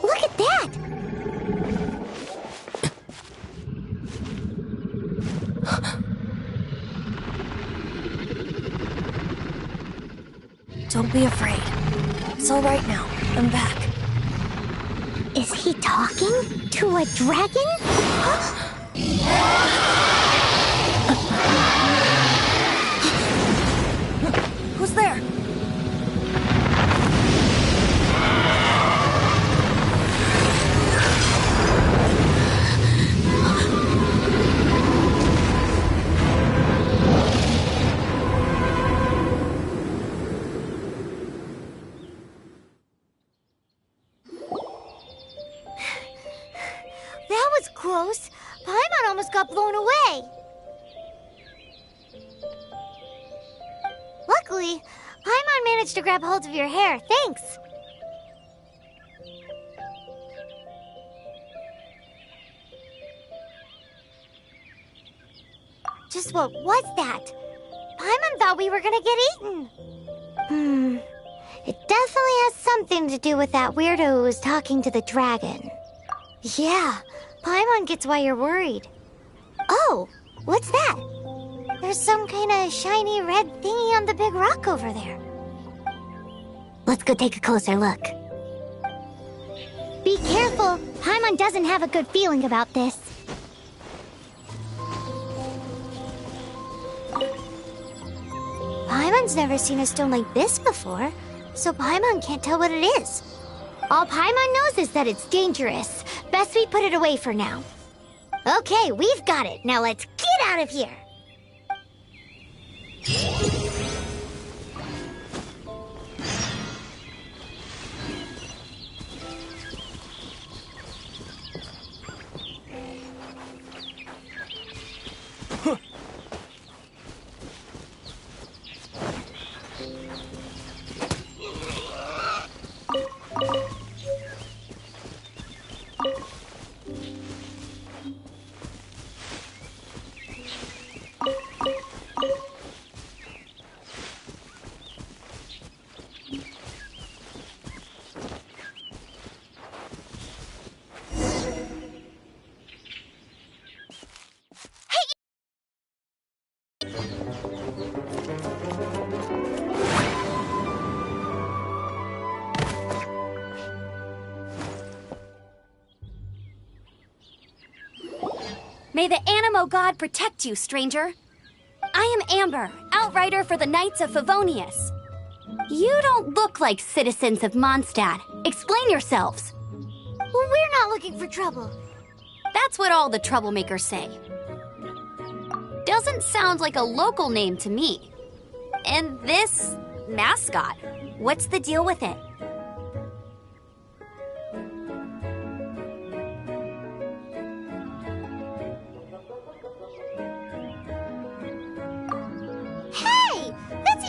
Look at that! Don't be afraid. It's all right now. I'm back. Is he talking to a dragon? Who's there? That was close. Paimon almost got blown away. Luckily, Paimon managed to grab hold of your hair. Thanks. Just what was that? Paimon thought we were gonna get eaten. It definitely has something to do with that weirdo who was talking to the dragon. Yeah, Paimon gets why you're worried. Oh, what's that? There's some kind of shiny red thingy on the big rock over there. Let's go take a closer look. Be careful! Paimon doesn't have a good feeling about this. Paimon's never seen a stone like this before, so Paimon can't tell what it is. All Paimon knows is that it's dangerous. Best we put it away for now. Okay, we've got it. Now let's get out of here. May the Animo God protect you, stranger. I am Amber, outrider for the Knights of Favonius. You don't look like citizens of Mondstadt. Explain yourselves. Well, we're not looking for trouble. That's what all the troublemakers say. Doesn't sound like a local name to me. And this mascot, what's the deal with it?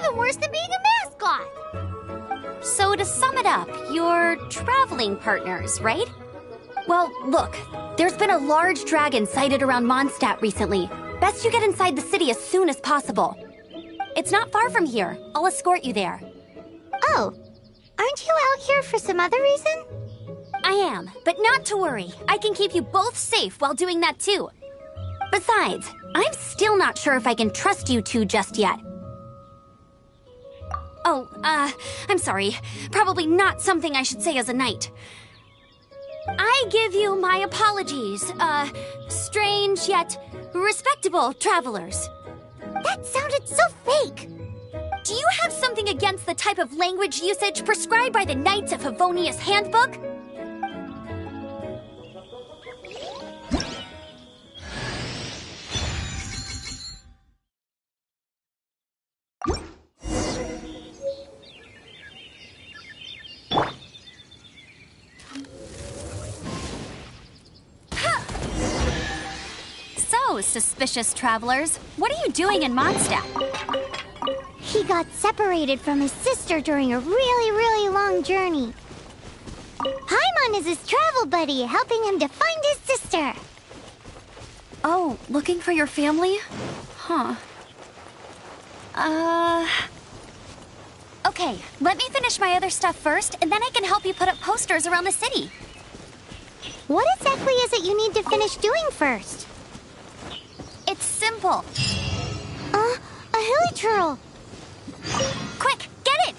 even worse than being a mascot. So to sum it up, you're traveling partners, right? Well, look, there's been a large dragon sighted around Mondstadt recently. Best you get inside the city as soon as possible. It's not far from here. I'll escort you there. Oh, aren't you out here for some other reason? I am, but not to worry. I can keep you both safe while doing that too. Besides, I'm still not sure if I can trust you two just yet. Oh, I'm sorry. Probably not something I should say as a knight. I give you my apologies, strange yet respectable travelers. That sounded so fake. Do you have something against the type of language usage prescribed by the Knights of Favonius Handbook? So, suspicious travelers, what are you doing in Mondstadt? He got separated from his sister during a really long journey. Paimon is his travel buddy, helping him to find his sister. Oh, looking for your family? Huh. Okay, let me finish my other stuff first, and then I can help you put up posters around the city. What exactly is it you need to finish doing first? It's simple. A hilichurl. Quick, get it!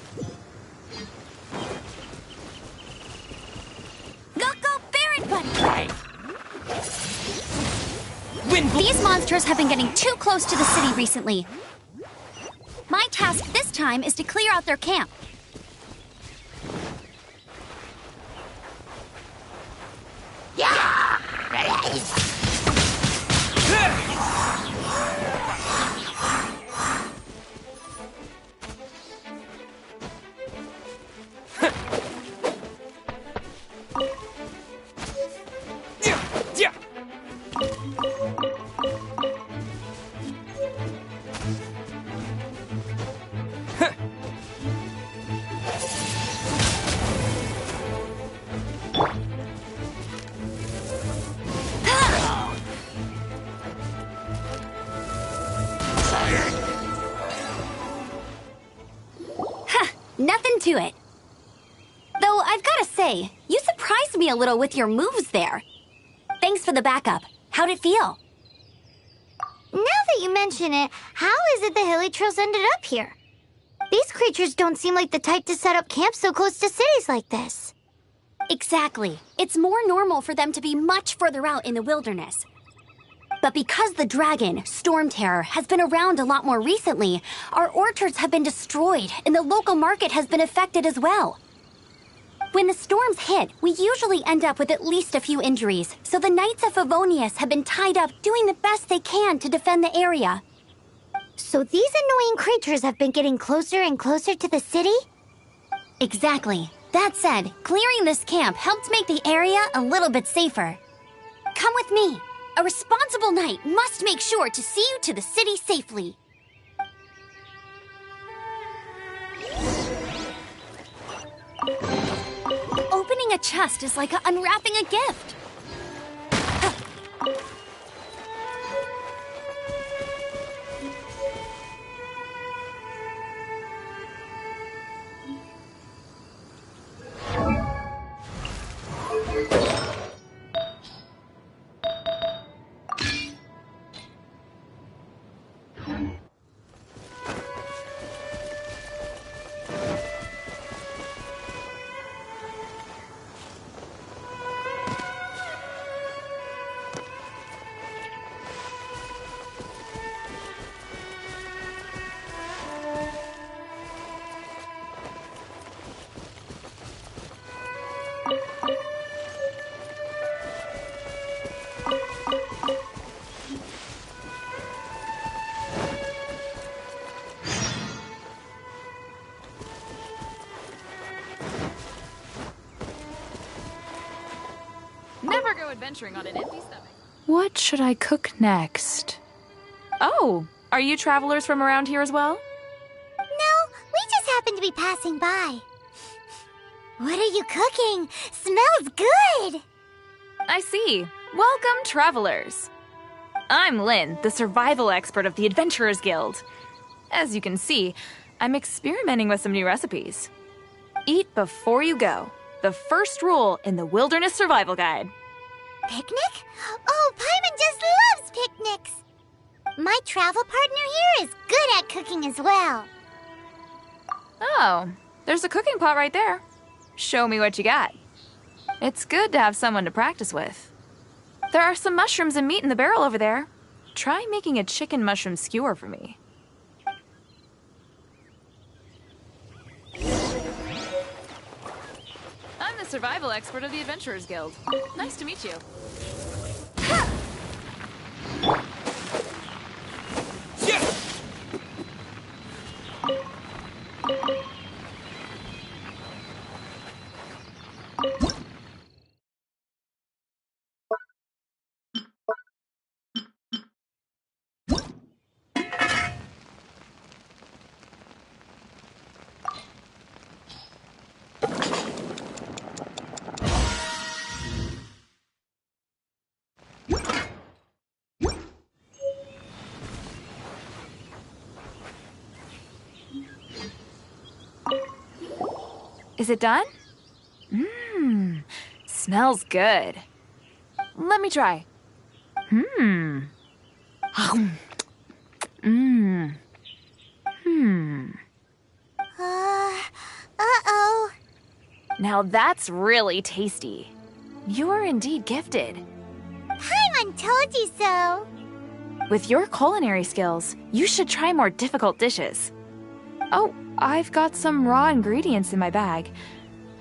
Go, Baron Buddy! These monsters have been getting too close to the city recently. My task this time is to clear out their camp. Nothing to it. Though I've got to say, you surprised me a little with your moves there. Thanks for the backup. How'd it feel? Now that you mention it, how is it the hilichurls ended up here? These creatures don't seem like the type to set up camp so close to cities like this. Exactly. It's more normal for them to be much further out in the wilderness. But because the dragon, Storm Terror, has been around a lot more recently, our orchards have been destroyed and the local market has been affected as well. When the storms hit, we usually end up with at least a few injuries, so the Knights of Favonius have been tied up doing the best they can to defend the area. So these annoying creatures have been getting closer and closer to the city? Exactly. That said, clearing this camp helped make the area a little bit safer. Come with me. A responsible knight must make sure to see you to the city safely. Opening a chest is like unwrapping a gift. Never go adventuring on an empty stomach. What should I cook next? Oh, are you travelers from around here as well? No, be passing by. What are you cooking? Smells good! I see. Welcome, travelers. I'm Lynn, the survival expert of the Adventurers Guild. As you can see, I'm experimenting with some new recipes. Eat before you go. The first rule in the Wilderness Survival Guide. Picnic? Oh, Paimon just loves picnics! My travel partner here is good at cooking as well. Oh, there's a cooking pot right there. Show me what you got. It's good to have someone to practice with. There are some mushrooms and meat in the barrel over there. Try making a chicken mushroom skewer for me. I'm the survival expert of the Adventurers Guild. Nice to meet you. Is it done? Mmm, smells good. Let me try. Mmm. Mmm. Hmm. Uh-oh. Now that's really tasty. You're indeed gifted. Paimon told you so. With your culinary skills, you should try more difficult dishes. Oh, I've got some raw ingredients in my bag.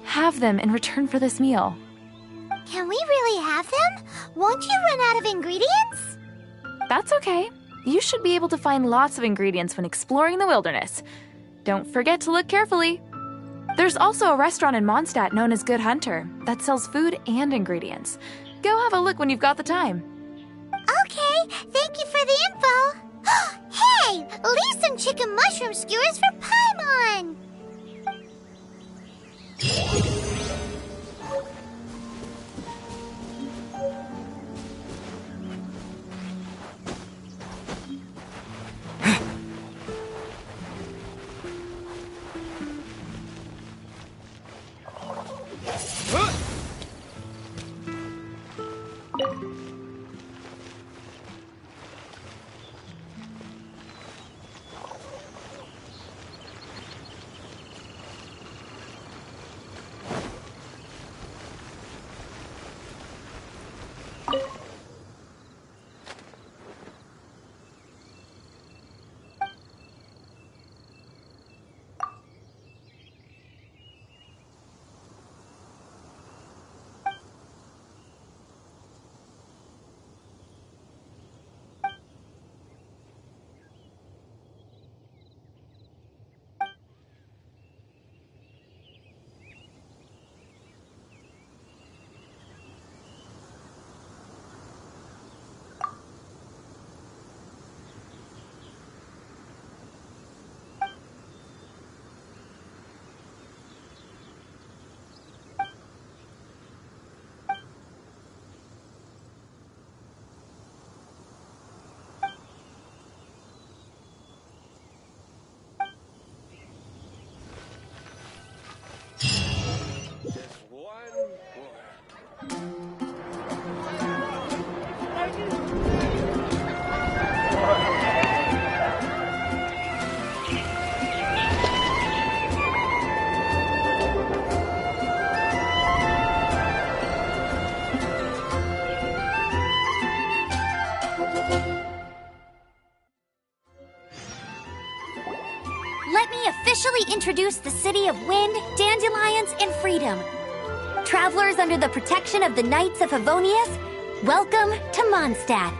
Have them in return for this meal. Can we really have them? Won't you run out of ingredients? That's okay. You should be able to find lots of ingredients when exploring the wilderness. Don't forget to look carefully. There's also a restaurant in Mondstadt known as Good Hunter that sells food and ingredients. Go have a look when you've got the time. Okay, thank you for the info. Hey, leave some chicken mushroom skewers for Paimon. Let me officially introduce the city of wind, dandelions, and freedom. Travelers under the protection of the Knights of Favonius, welcome to Mondstadt.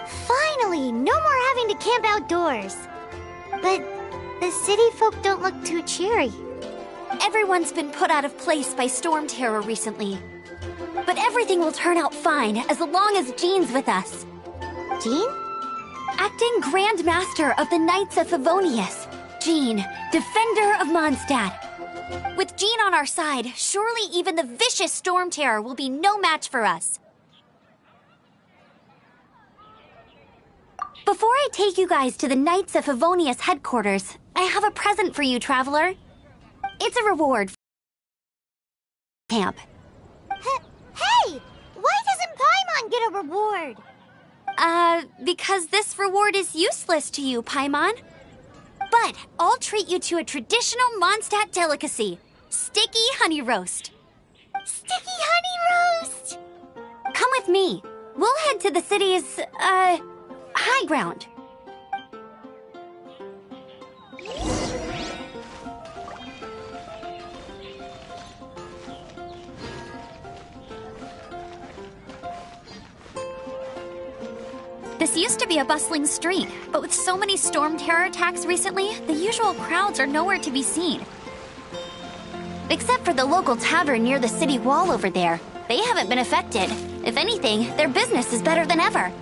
Finally, no more having to camp outdoors. But the city folk don't look too cheery. Everyone's been put out of place by storm terror recently. But everything will turn out fine as long as Jean's with us. Jean? Acting Grand Master of the Knights of Favonius. Jean, defender of Mondstadt. With Jean on our side, surely even the vicious Storm Terror will be no match for us. Before I take you guys to the Knights of Favonius headquarters, I have a present for you, Traveler. It's a reward for camp. Hey! Why doesn't Paimon get a reward? Because this reward is useless to you, Paimon. But I'll treat you to a traditional Mondstadt delicacy, sticky honey roast. Sticky honey roast! Come with me. We'll head to the city's, high ground. This used to be a bustling street, but with so many Storm Terror attacks recently, the usual crowds are nowhere to be seen. Except for the local tavern near the city wall over there. They haven't been affected. If anything, their business is better than ever.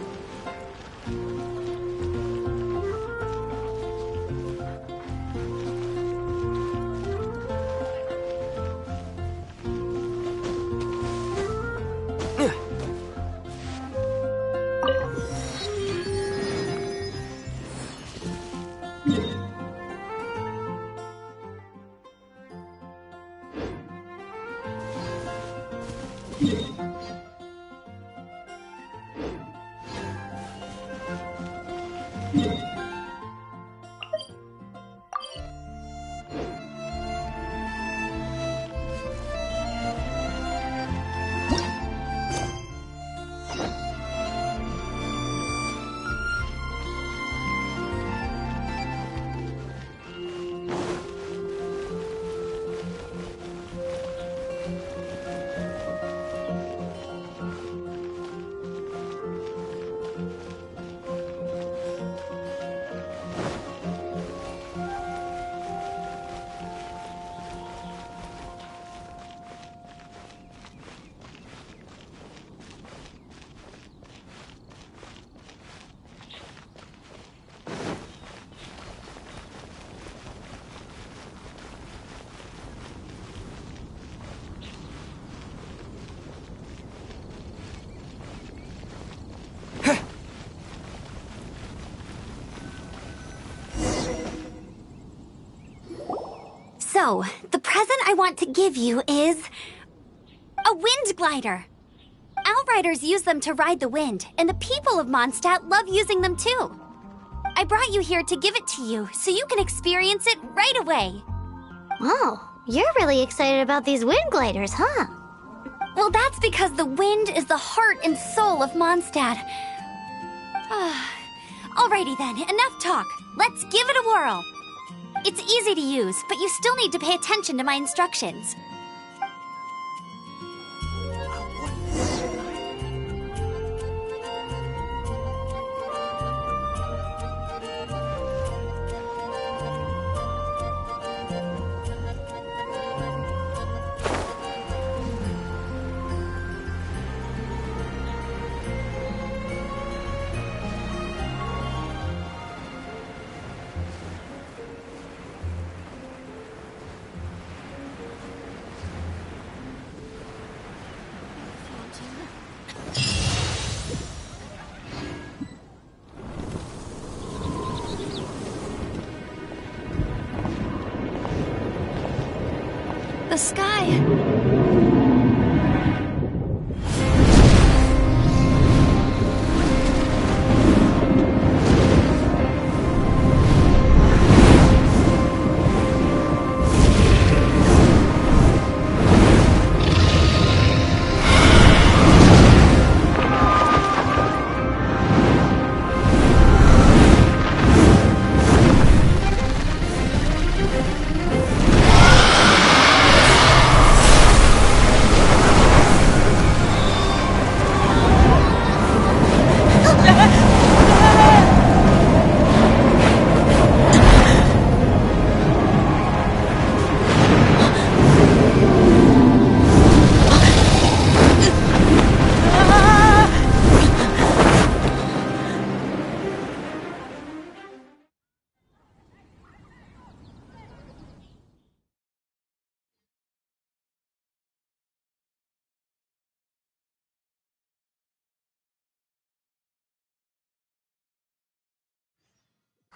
So, the present I want to give you is a wind glider. Outriders use them to ride the wind, and the people of Mondstadt love using them too. I brought you here to give it to you, so you can experience it right away. Oh, you're really excited about these wind gliders, huh? Well, that's because the wind is the heart and soul of Mondstadt. Alrighty then, enough talk. Let's give it a whirl. It's easy to use, but you still need to pay attention to my instructions. The sky.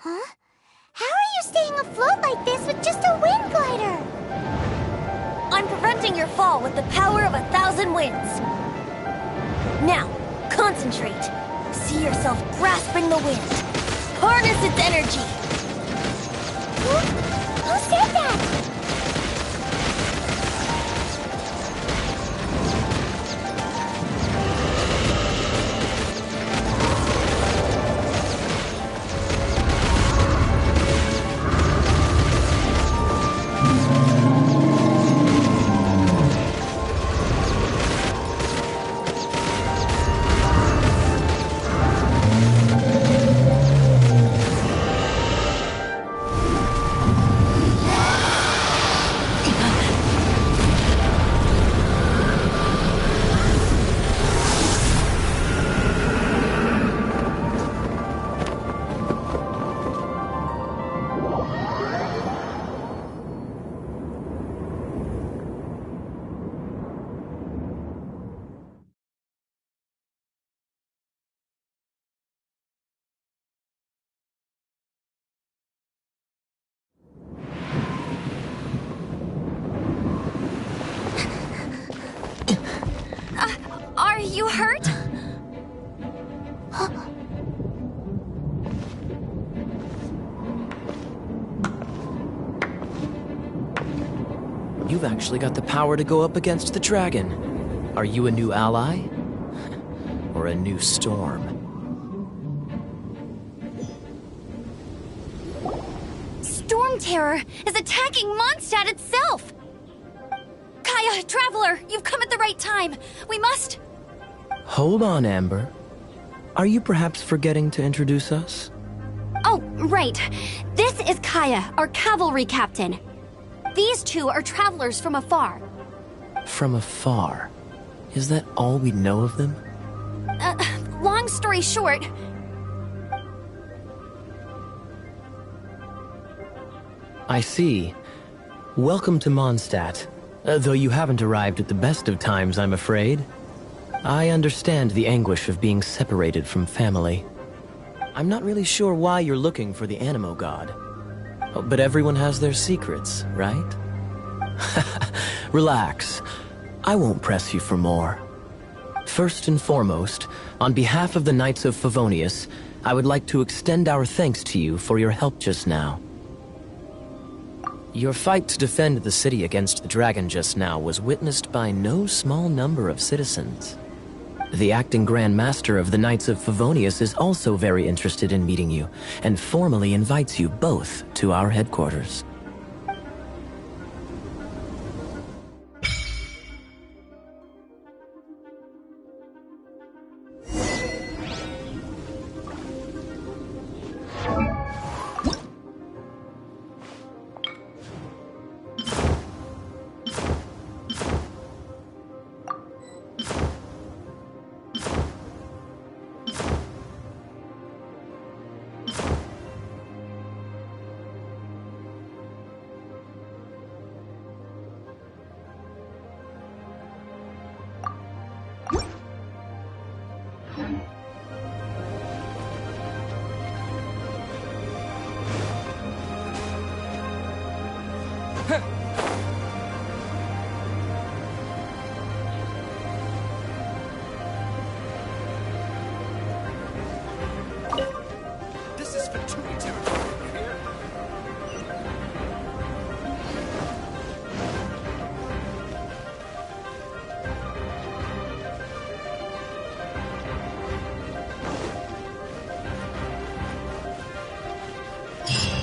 Huh? How are you staying afloat like this with just a wind glider? I'm preventing your fall with the power of 1,000 winds. Now, concentrate. See yourself grasping the wind. Harness its energy. Who said that? Are you hurt? You've actually got the power to go up against the dragon. Are you a new ally? Or a new storm? Storm Terror is attacking Mondstadt itself! Kaya, Traveler, you've come at the right time. We must... Hold on, Amber. Are you perhaps forgetting to introduce us? Oh, right. This is Kaya, our cavalry captain. These two are travelers from afar. From afar? Is that all we know of them? Long story short... I see. Welcome to Mondstadt. Though you haven't arrived at the best of times, I'm afraid. I understand the anguish of being separated from family. I'm not really sure why you're looking for the Animo God. But everyone has their secrets, right? Relax. I won't press you for more. First and foremost, on behalf of the Knights of Favonius, I would like to extend our thanks to you for your help just now. Your fight to defend the city against the dragon just now was witnessed by no small number of citizens. The acting Grand Master of the Knights of Favonius is also very interested in meeting you, and formally invites you both to our headquarters. This is f2p territory.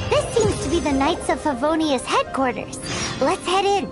This seems to be the Knights of Favonius headquarters. Let's head in.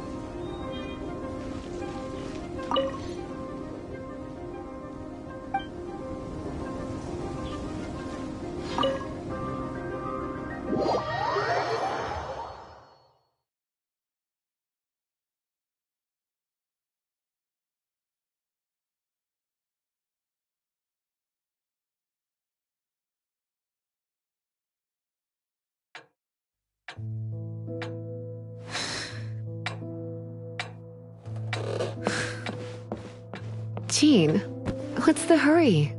Jean, what's the hurry?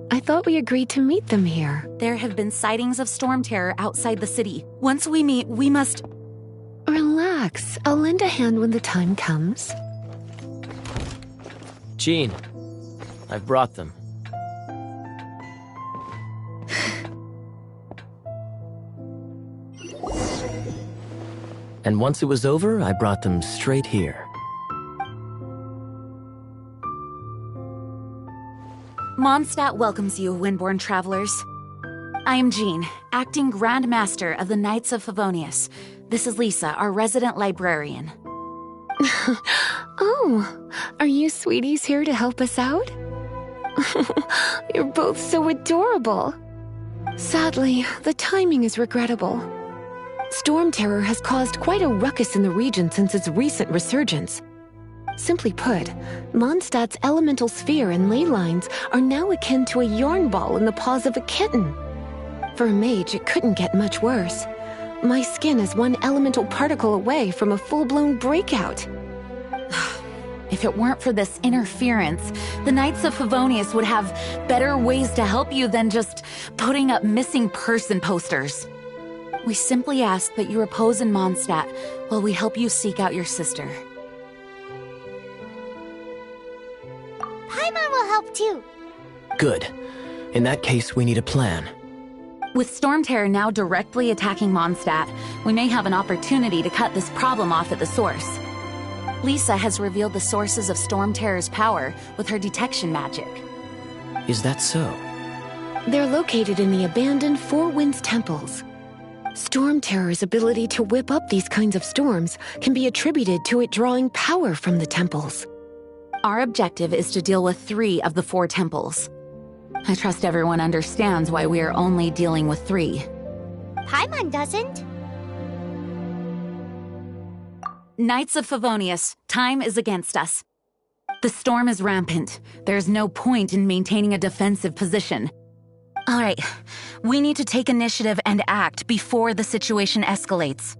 I thought we agreed to meet them here. There have been sightings of storm terror outside the city. Once we meet, we must... Relax. I'll lend a hand when the time comes. Jean, I've brought them. And once it was over, I brought them straight here. Mondstadt welcomes you, Windborn travelers. I am Jean, acting Grand Master of the Knights of Favonius. This is Lisa, our resident librarian. Oh, are you sweeties here to help us out? You're both so adorable. Sadly, the timing is regrettable. Storm terror has caused quite a ruckus in the region since its recent resurgence. Simply put, Mondstadt's elemental sphere and ley lines are now akin to a yarn ball in the paws of a kitten. For a mage, it couldn't get much worse. My skin is one elemental particle away from a full-blown breakout. If it weren't for this interference, the Knights of Favonius would have better ways to help you than just putting up missing person posters. We simply ask that you repose in Mondstadt while we help you seek out your sister. Paimon will help too. Good. In that case, we need a plan. With Storm Terror now directly attacking Mondstadt, we may have an opportunity to cut this problem off at the source. Lisa has revealed the sources of Storm Terror's power with her detection magic. Is that so? They're located in the abandoned Four Winds temples. Storm Terror's ability to whip up these kinds of storms can be attributed to it drawing power from the temples. Our objective is to deal with 3 of the 4 temples. I trust everyone understands why we are only dealing with 3. Paimon doesn't. Knights of Favonius, time is against us. The storm is rampant. There's no point in maintaining a defensive position. All right, we need to take initiative and act before the situation escalates.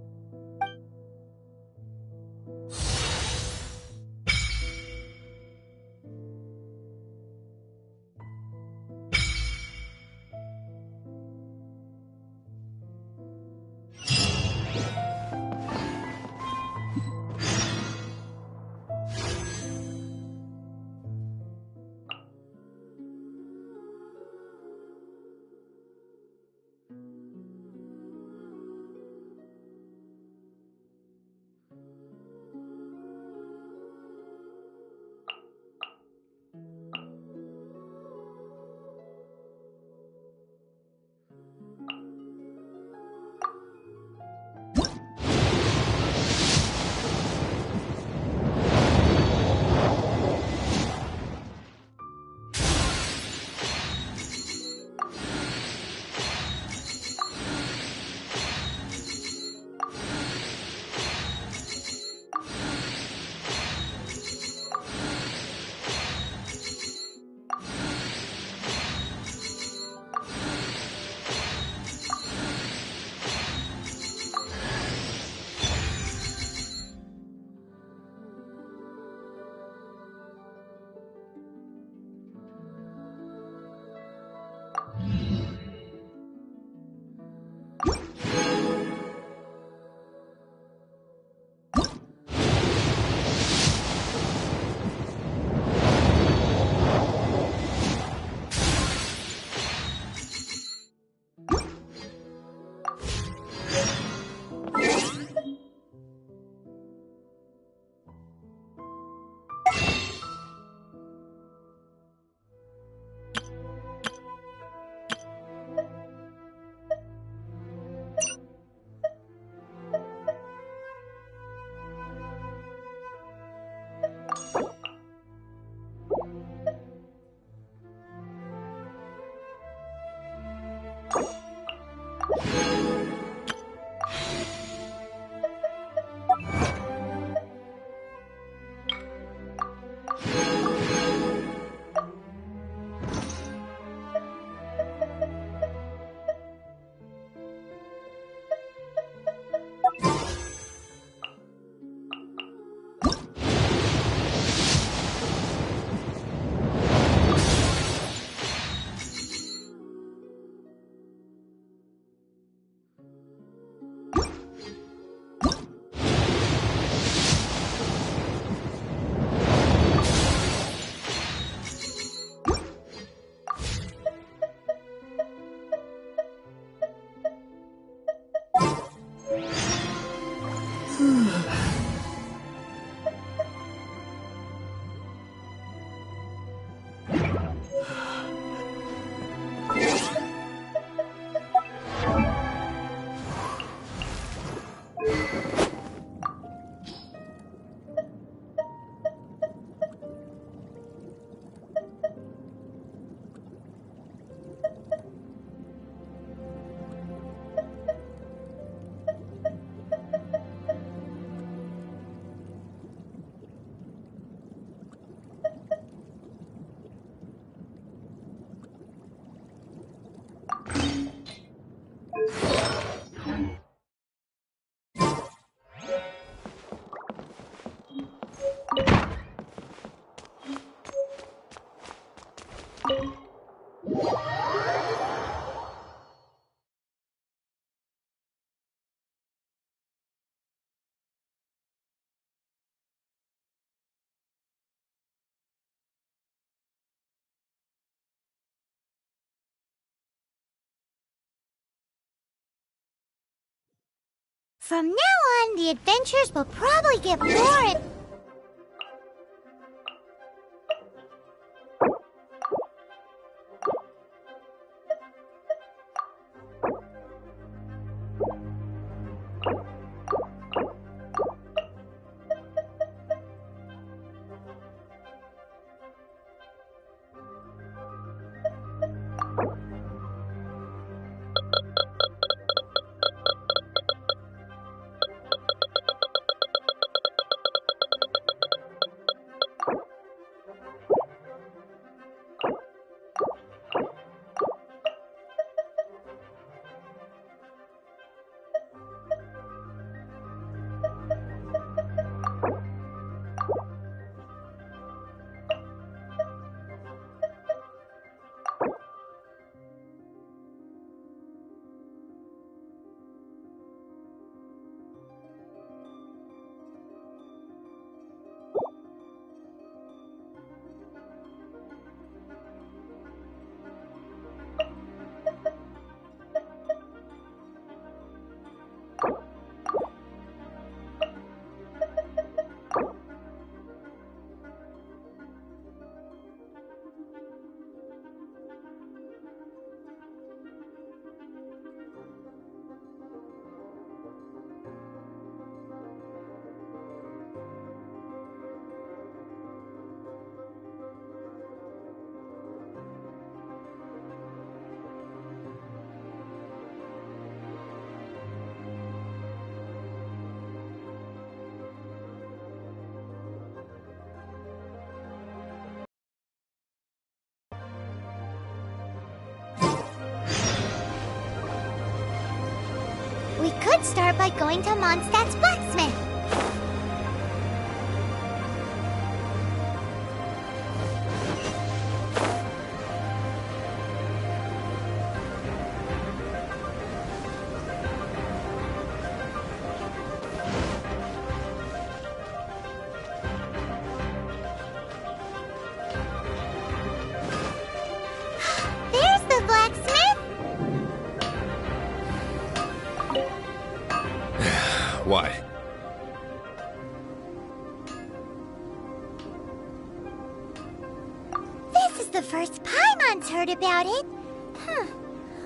From now on, the adventures will probably get more. We could start by going to Mondstadt's blacksmith. There's the blacksmith. Why? This is the first Paimon's heard about it.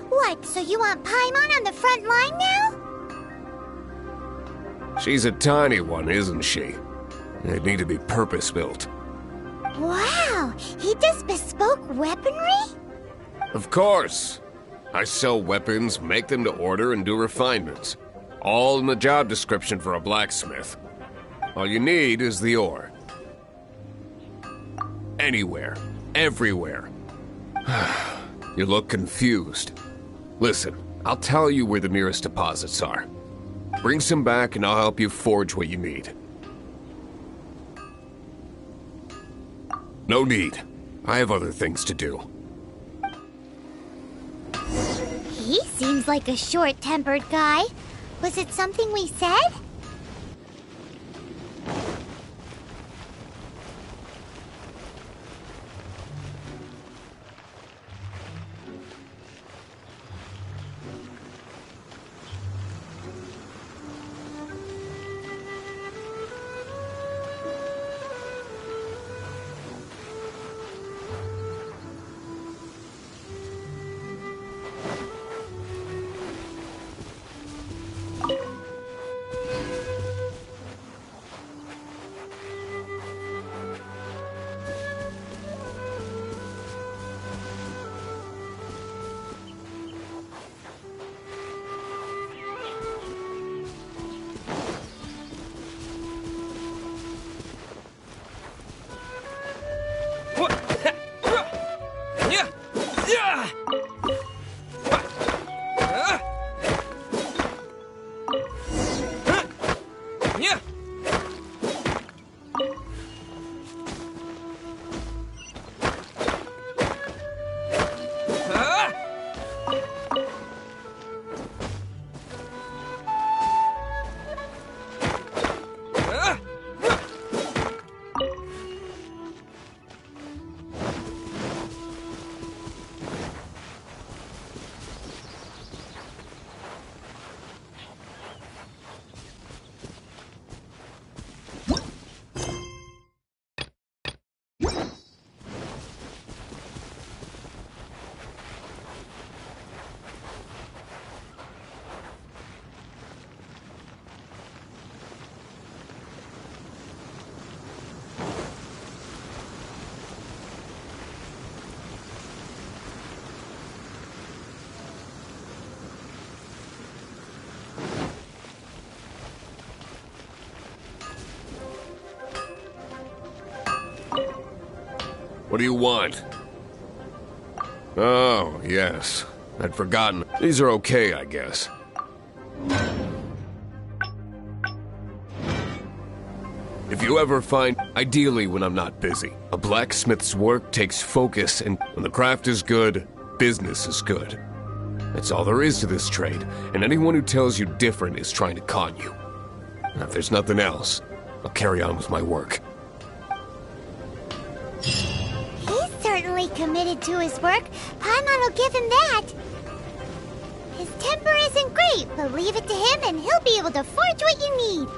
What, so you want Paimon on the front line now? She's a tiny one, isn't she? They'd need to be purpose-built. Wow, he does bespoke weaponry? Of course. I sell weapons, make them to order, and do refinements. All in the job description for a blacksmith. All you need is the ore. Anywhere. Everywhere. You look confused. Listen, I'll tell you where the nearest deposits are. Bring some back and I'll help you forge what you need. No need. I have other things to do. He seems like a short-tempered guy. Was it something we said? What do you want? Oh, yes. I'd forgotten. These are okay, I guess. If you ever find, ideally when I'm not busy, a blacksmith's work takes focus, and when the craft is good, business is good. That's all there is to this trade, and anyone who tells you different is trying to con you. Now, if there's nothing else, I'll carry on with my work. He's certainly committed to his work. Paimon will give him that. His temper isn't great, but leave it to him and he'll be able to forge what you need.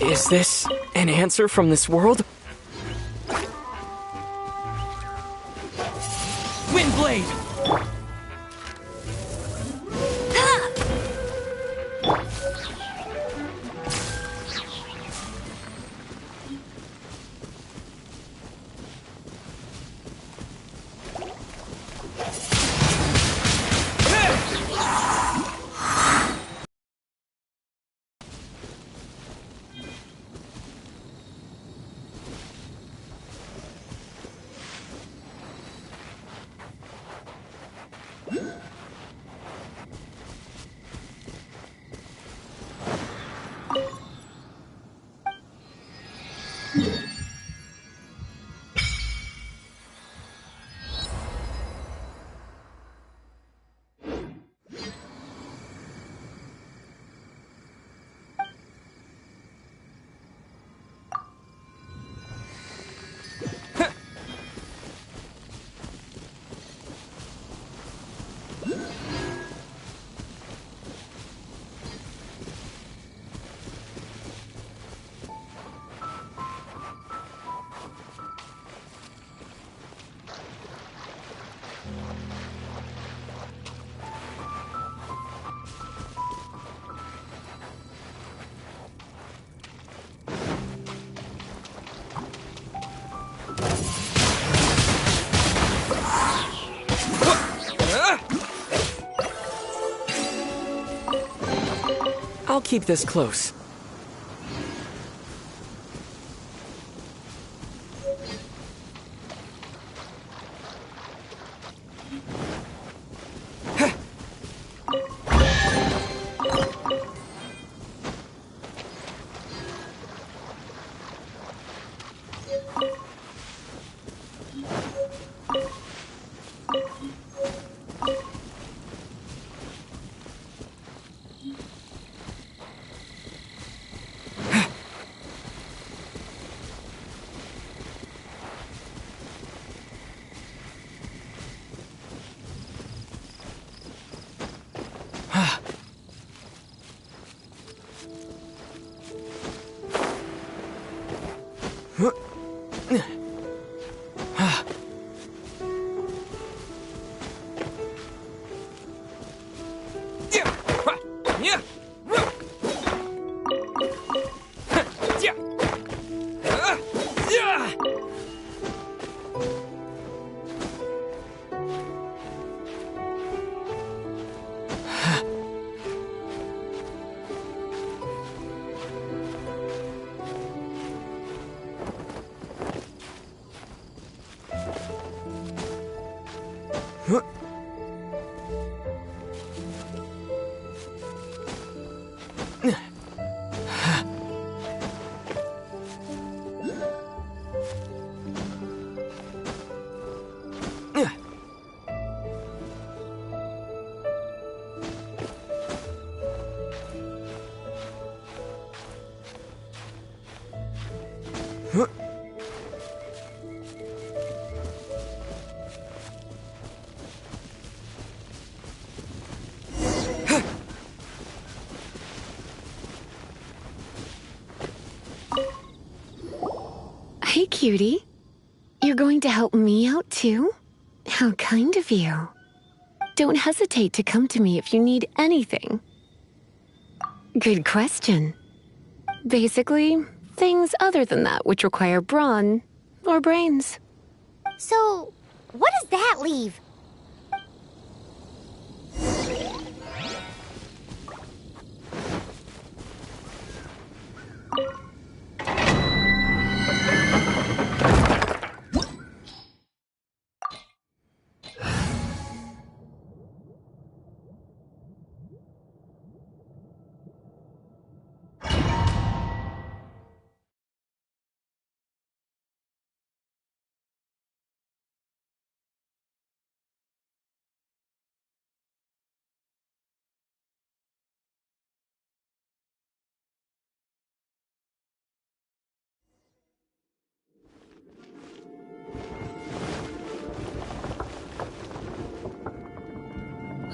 Is this an answer from this world? Windblade! I'll keep this close. Hey, cutie. You're going to help me out, too? How kind of you. Don't hesitate to come to me if you need anything. Good question. Basically, things other than that which require brawn or brains. So, what does that leave?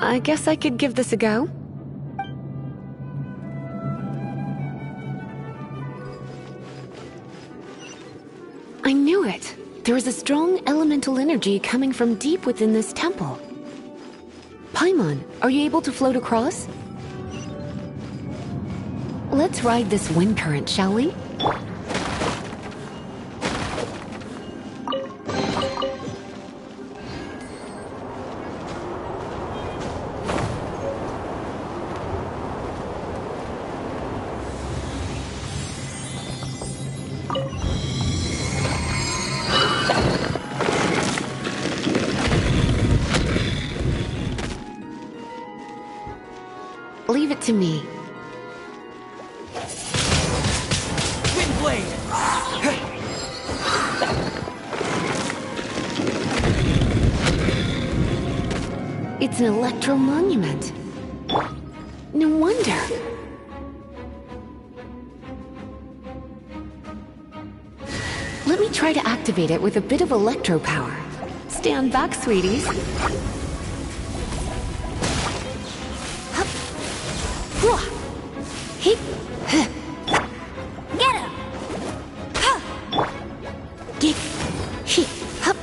I guess I could give this a go. I knew it. There is a strong elemental energy coming from deep within this temple. Paimon, are you able to float across? Let's ride this wind current, shall we? Leave it to me. Windblade! It's an electro monument. No wonder. Let me try to activate it with a bit of electro power. Stand back, sweeties. Get him! Get he hup.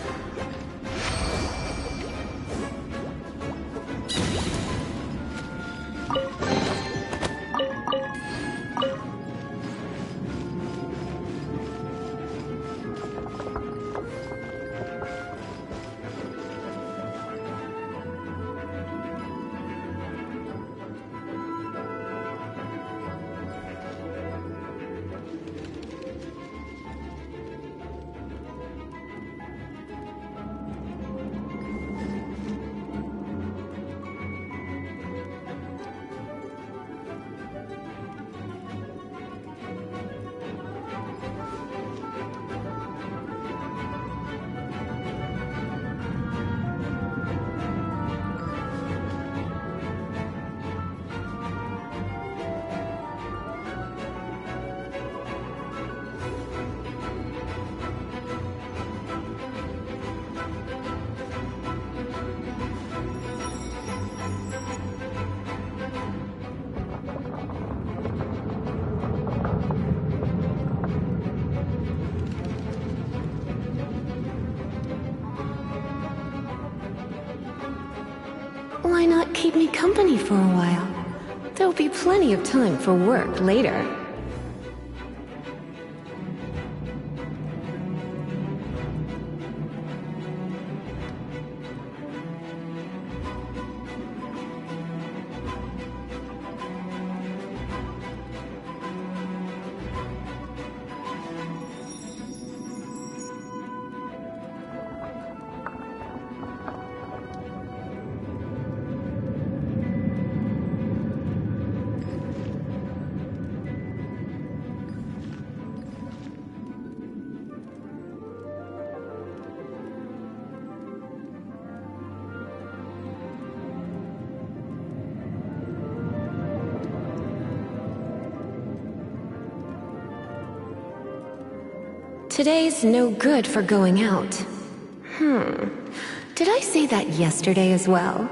Why not keep me company for a while? There'll be plenty of time for work later. Today's no good for going out. Did I say that yesterday as well?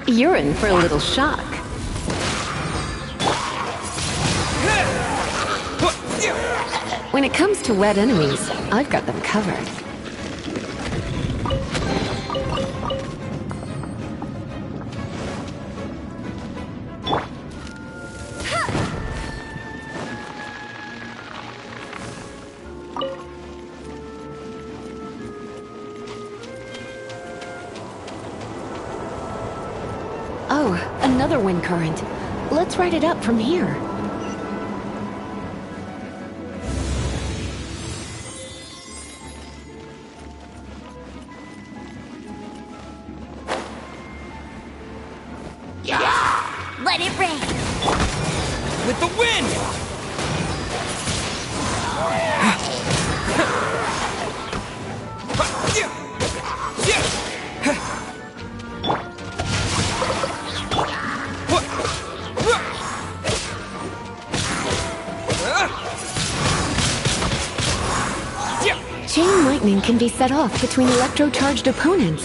You're in for a little shock. When it comes to wet enemies, I've got them covered. Oh, another wind current. Let's ride it up from here. Let it rain! With the wind! Chain lightning can be set off between electro-charged opponents.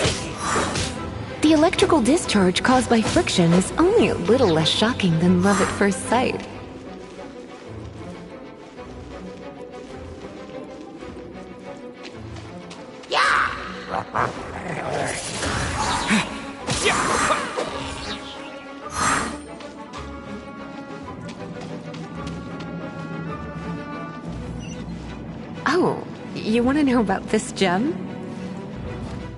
The electrical discharge caused by friction is only a little less shocking than love at first sight. Oh, you want to know about this gem?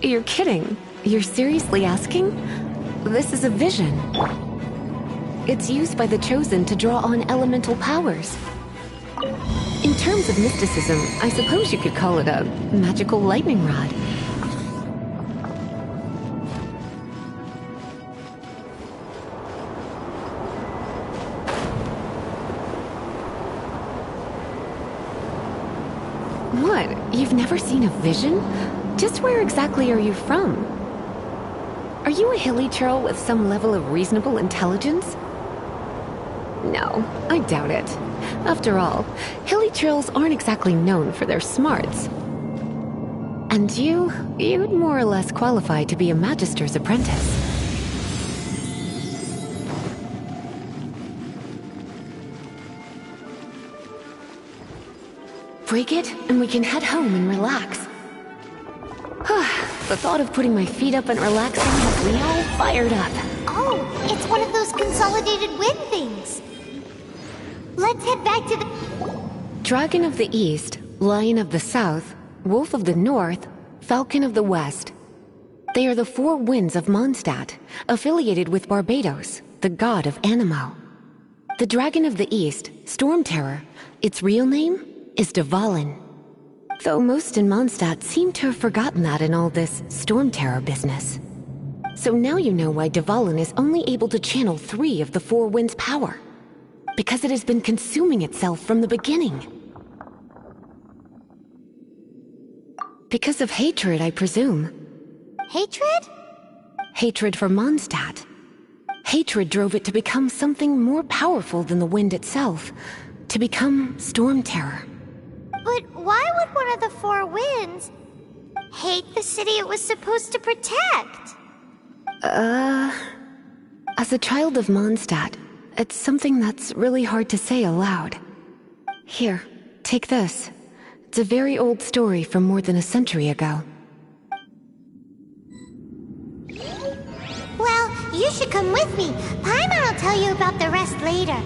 You're kidding. You're seriously asking? This is a vision. It's used by the Chosen to draw on elemental powers. In terms of mysticism, I suppose you could call it a magical lightning rod. What? You've never seen a vision? Just where exactly are you from? Are you a hilly churl with some level of reasonable intelligence? No, I doubt it. After all, hilly churls aren't exactly known for their smarts. And you'd more or less qualify to be a magister's apprentice. Break it, and we can head home and relax. The thought of putting my feet up and relaxing has me all fired up. Oh, it's one of those consolidated wind things. Let's head back to the... Dragon of the East, Lion of the South, Wolf of the North, Falcon of the West. They are the four winds of Mondstadt, affiliated with Barbados, the god of Anemo. The Dragon of the East, Storm Terror, its real name is Dvalin. Though most in Mondstadt seem to have forgotten that in all this Storm Terror business. So now you know why Dvalin is only able to channel 3 of the 4 winds' power. Because it has been consuming itself from the beginning. Because of hatred, I presume. Hatred? Hatred for Mondstadt. Hatred drove it to become something more powerful than the wind itself. To become Storm Terror. why would one of the four winds hate the city it was supposed to protect? As a child of Mondstadt, it's something that's really hard to say aloud. Here, take this. It's a very old story from more than a century ago. Well, you should come with me. Paimon will tell you about the rest later.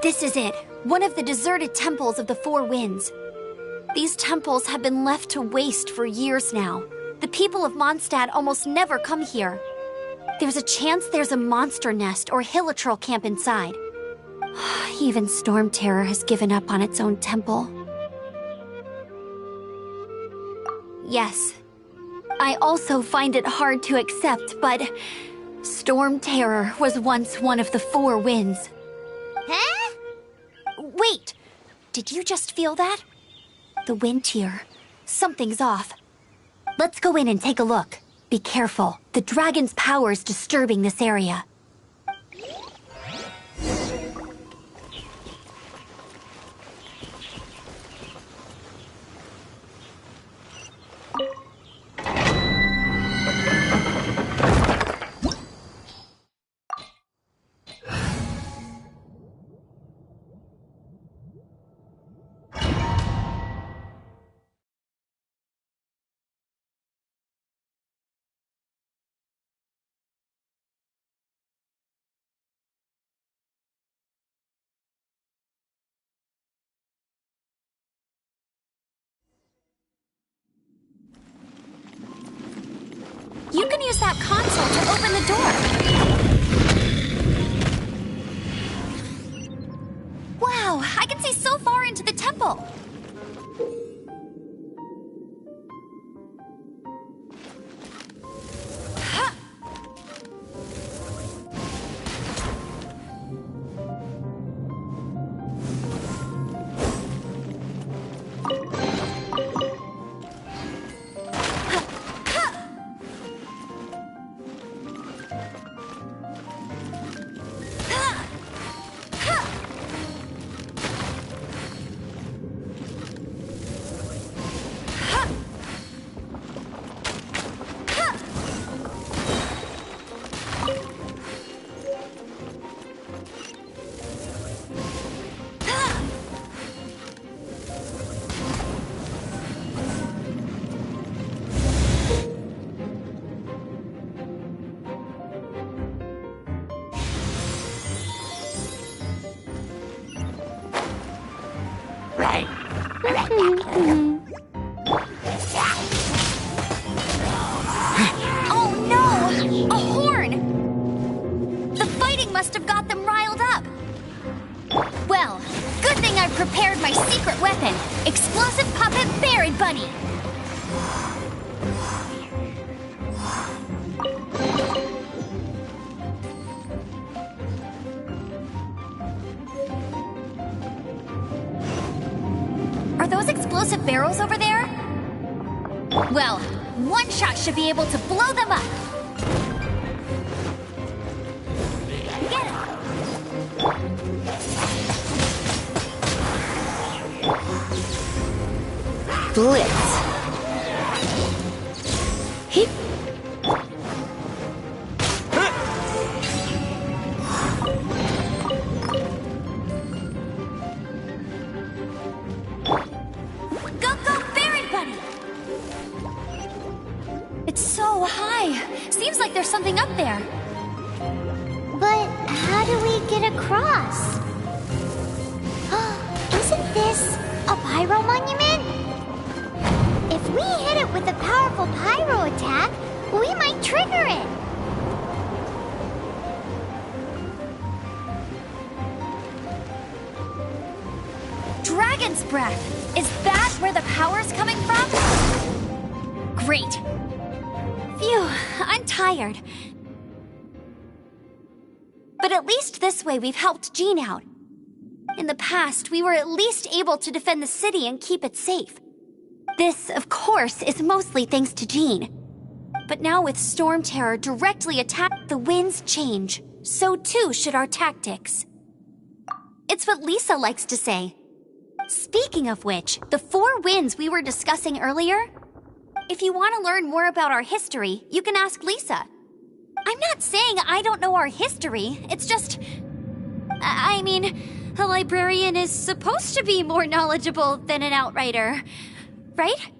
This is it, one of the deserted temples of the Four Winds. These temples have been left to waste for years now. The people of Mondstadt almost never come here. There's a chance there's a monster nest or hilitrol camp inside. Even Storm Terror has given up on its own temple. Yes, I also find it hard to accept, but Storm Terror was once one of the Four Winds. Huh? Wait! Did you just feel that? The wind here. Something's off. Let's go in and take a look. Be careful. The dragon's power is disturbing this area. You can use that console to open the door. Wow, I can see so far into the temple. Oh no! A horn! The fighting must have got them riled up. Well, good thing I've prepared my secret weapon, explosive puppet Berry Bunny. Are those explosive barrels over there? Well, one shot should be able to blow them up. Get it! Blitz. Heap. Go, go, Berry Bunny! It's so high. Seems like there's something up there. But how do we get across? Isn't this a pyro monument? If we hit it with a powerful pyro attack, we might trigger it. Dragon's breath. Is that where the power's coming from? Great. Phew, I'm tired. But at least this way we've helped Jean out. In the past, we were at least able to defend the city and keep it safe. This, of course, is mostly thanks to Jean. But now with Storm Terror directly attacked, the winds change. So too should our tactics. It's what Lisa likes to say. Speaking of which, the 4 winds we were discussing earlier, if you want to learn more about our history, you can ask Lisa. I'm not saying I don't know our history, it's just... I mean, a librarian is supposed to be more knowledgeable than an outrider, right?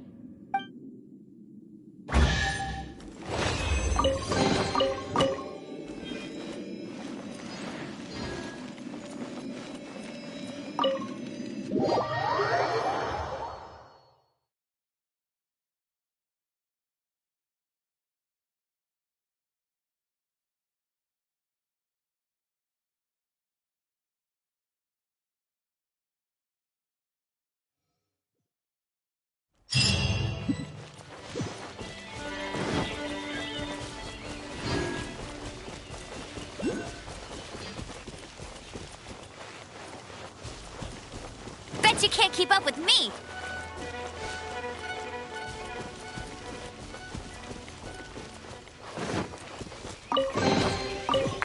Bet you can't keep up with me!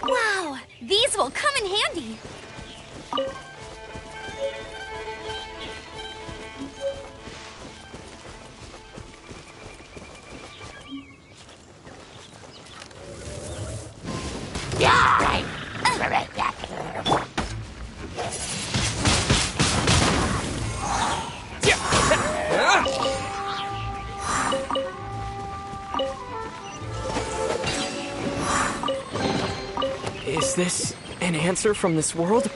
Wow! These will come in handy! Is this an answer from this world?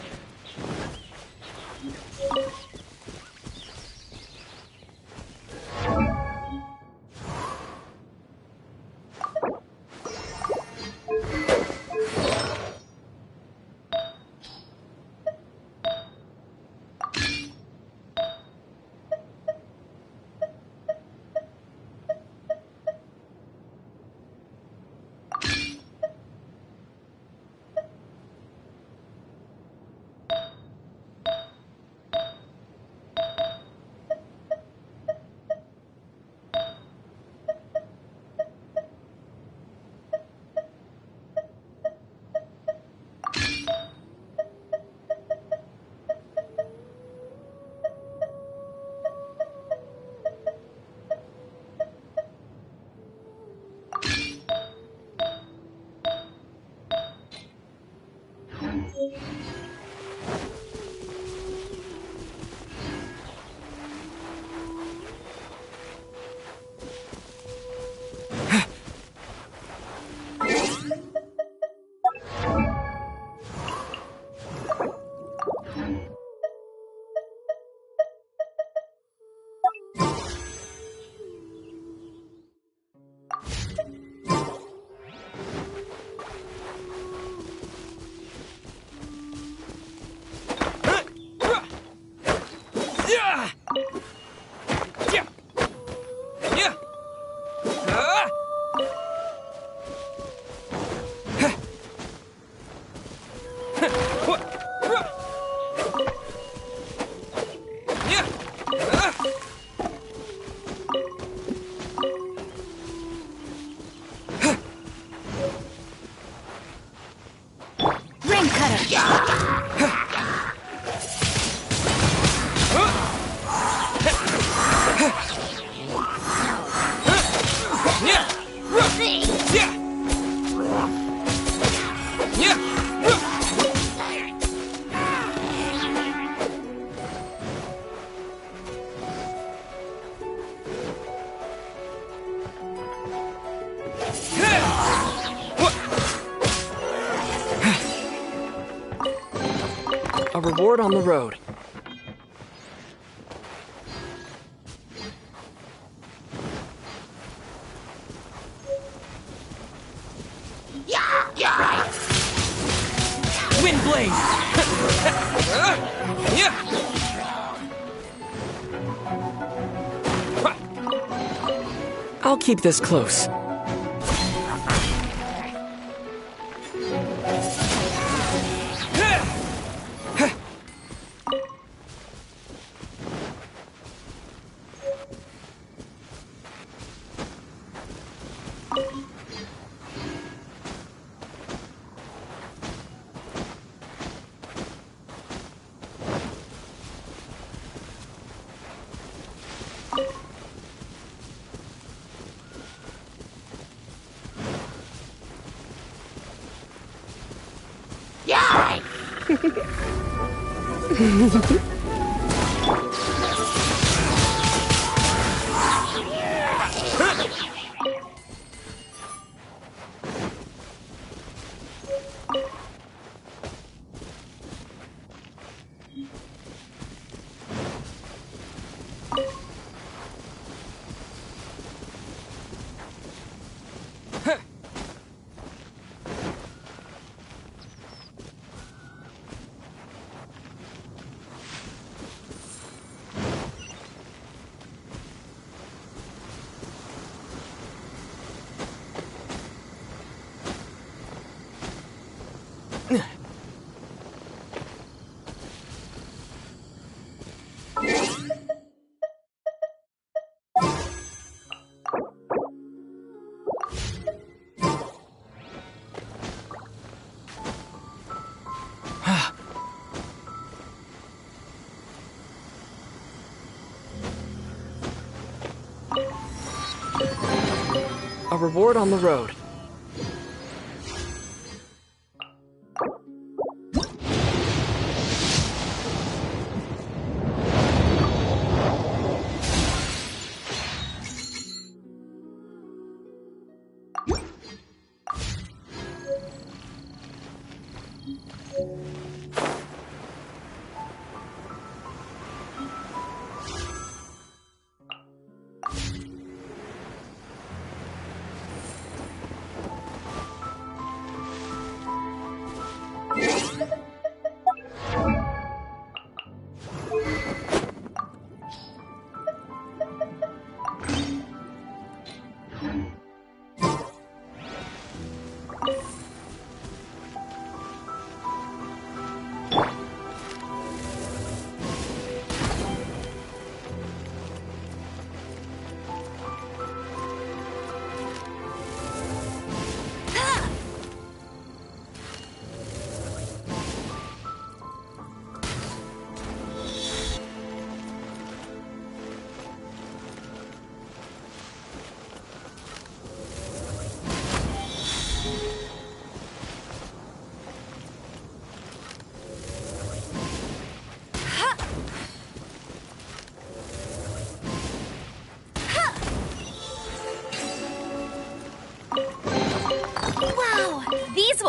A reward on the road. Wind blade! I'll keep this close. A reward on the road.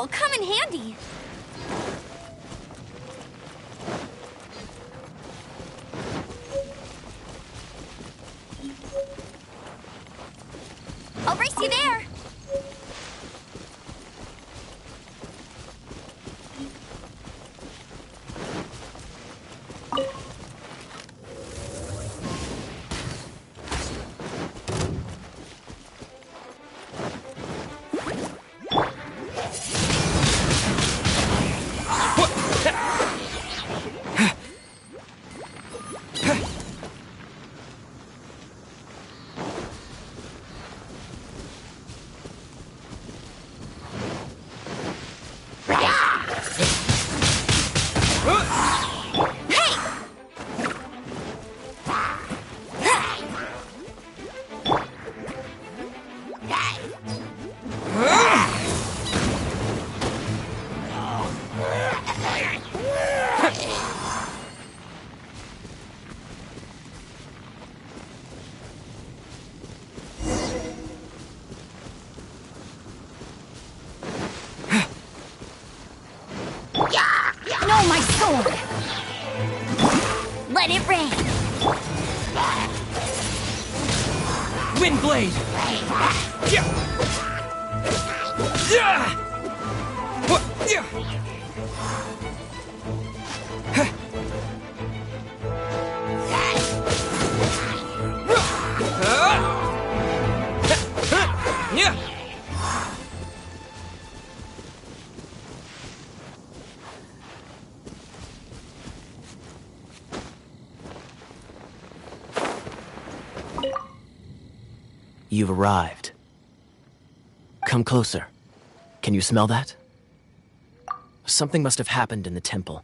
will come in handy. I'll race you there. No, my sword! Let it rain! Windblade! Yeah! Yeah! What? Yeah! Yeah! You've arrived. Come closer. Can you smell that? Something must have happened in the temple.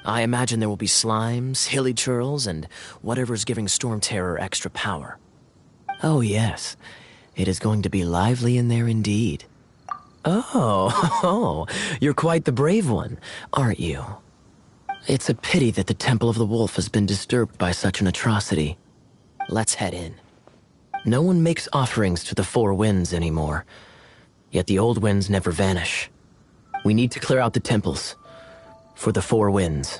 I imagine there will be slimes, hilly churls, and whatever's giving Storm Terror extra power. Oh yes, it is going to be lively in there indeed. Oh, you're quite the brave one, aren't you? It's a pity that the Temple of the Wolf has been disturbed by such an atrocity. Let's head in. No one makes offerings to the Four Winds anymore, yet the old winds never vanish. We need to clear out the temples for the Four Winds.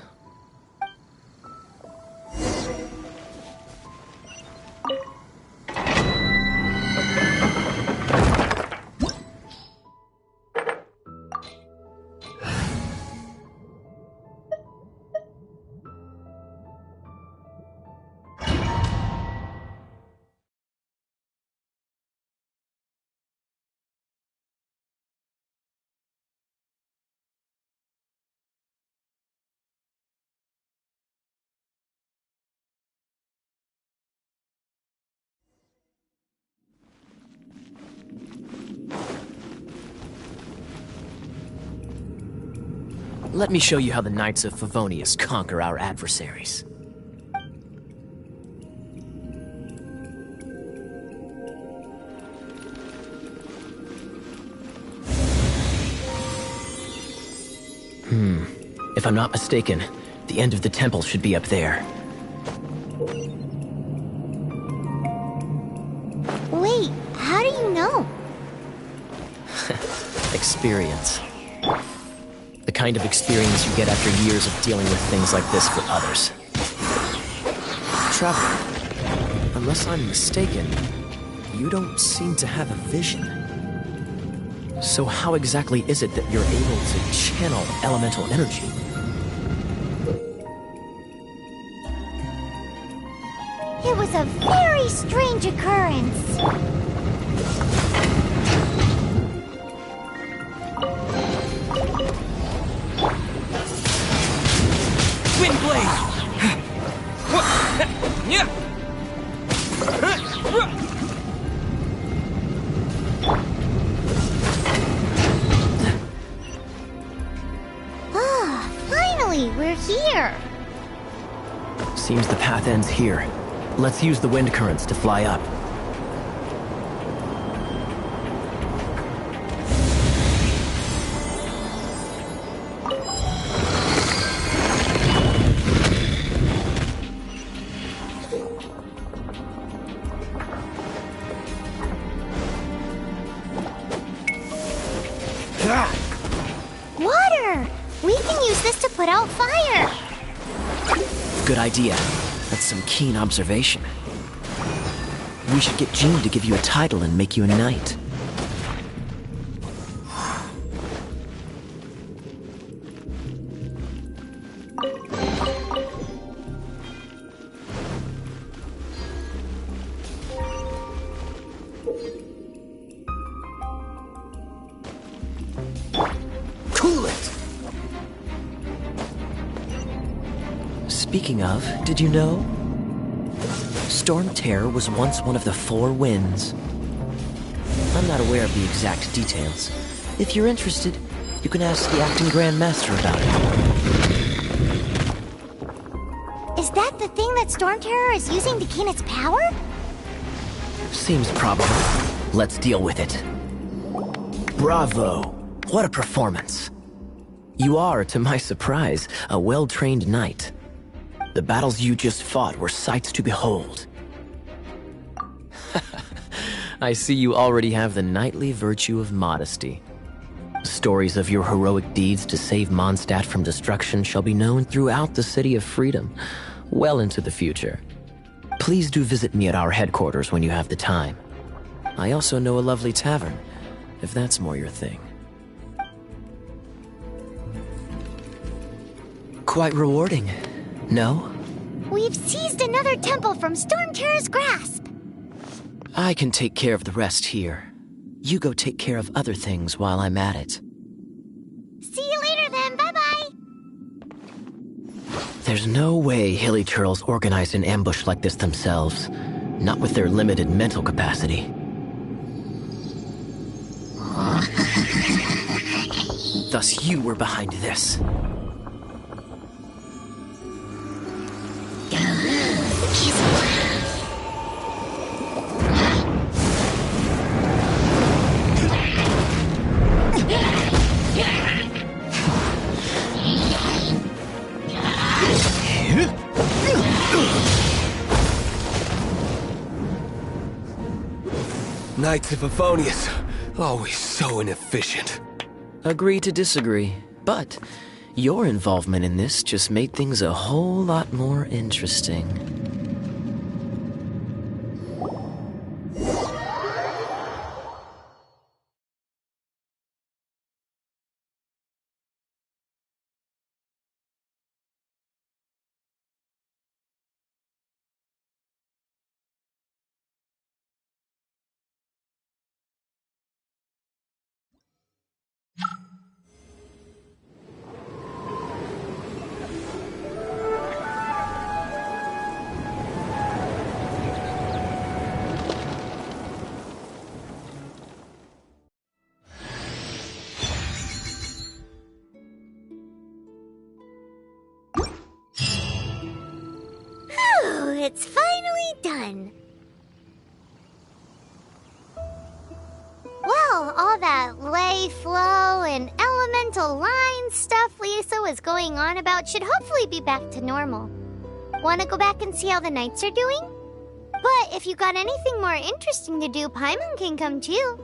Let me show you how the Knights of Favonius conquer our adversaries. If I'm not mistaken, the end of the temple should be up there. Wait, how do you know? Experience. The kind of experience you get after years of dealing with things like this for others. Traveler, unless I'm mistaken, you don't seem to have a vision. So how exactly is it that you're able to channel elemental energy? It was a very strange occurrence. Windblade! Yeah! Ah, finally, we're here. Seems the path ends here. Let's use the wind currents to fly up. Water! We can use this to put out fire! Good idea. That's some keen observation. We should get Jean to give you a title and make you a knight. Cool it! Speaking of, did you know? Storm Terror was once one of the 4 winds. I'm not aware of the exact details. If you're interested, you can ask the acting Grand Master about it. Is that the thing that Storm Terror is using to gain its power? Seems probable. Let's deal with it. Bravo! What a performance. You are, to my surprise, a well-trained knight. The battles you just fought were sights to behold. I see you already have the knightly virtue of modesty. Stories of your heroic deeds to save Mondstadt from destruction shall be known throughout the City of Freedom, well into the future. Please do visit me at our headquarters when you have the time. I also know a lovely tavern, if that's more your thing. Quite rewarding, no? We've seized another temple from Storm Terror's grasp! I can take care of the rest here. You go take care of other things while I'm at it. See you later then, bye-bye! There's no way Hilly Turtles organized an ambush like this themselves. Not with their limited mental capacity. Thus you were behind this. Knights of Favonius, always so inefficient. Agree to disagree, but your involvement in this just made things a whole lot more interesting. It's finally done. Well, all that lay, flow, and elemental line stuff Lisa was going on about should hopefully be back to normal. Want to go back and see how the knights are doing? But if you got anything more interesting to do, Paimon can come too.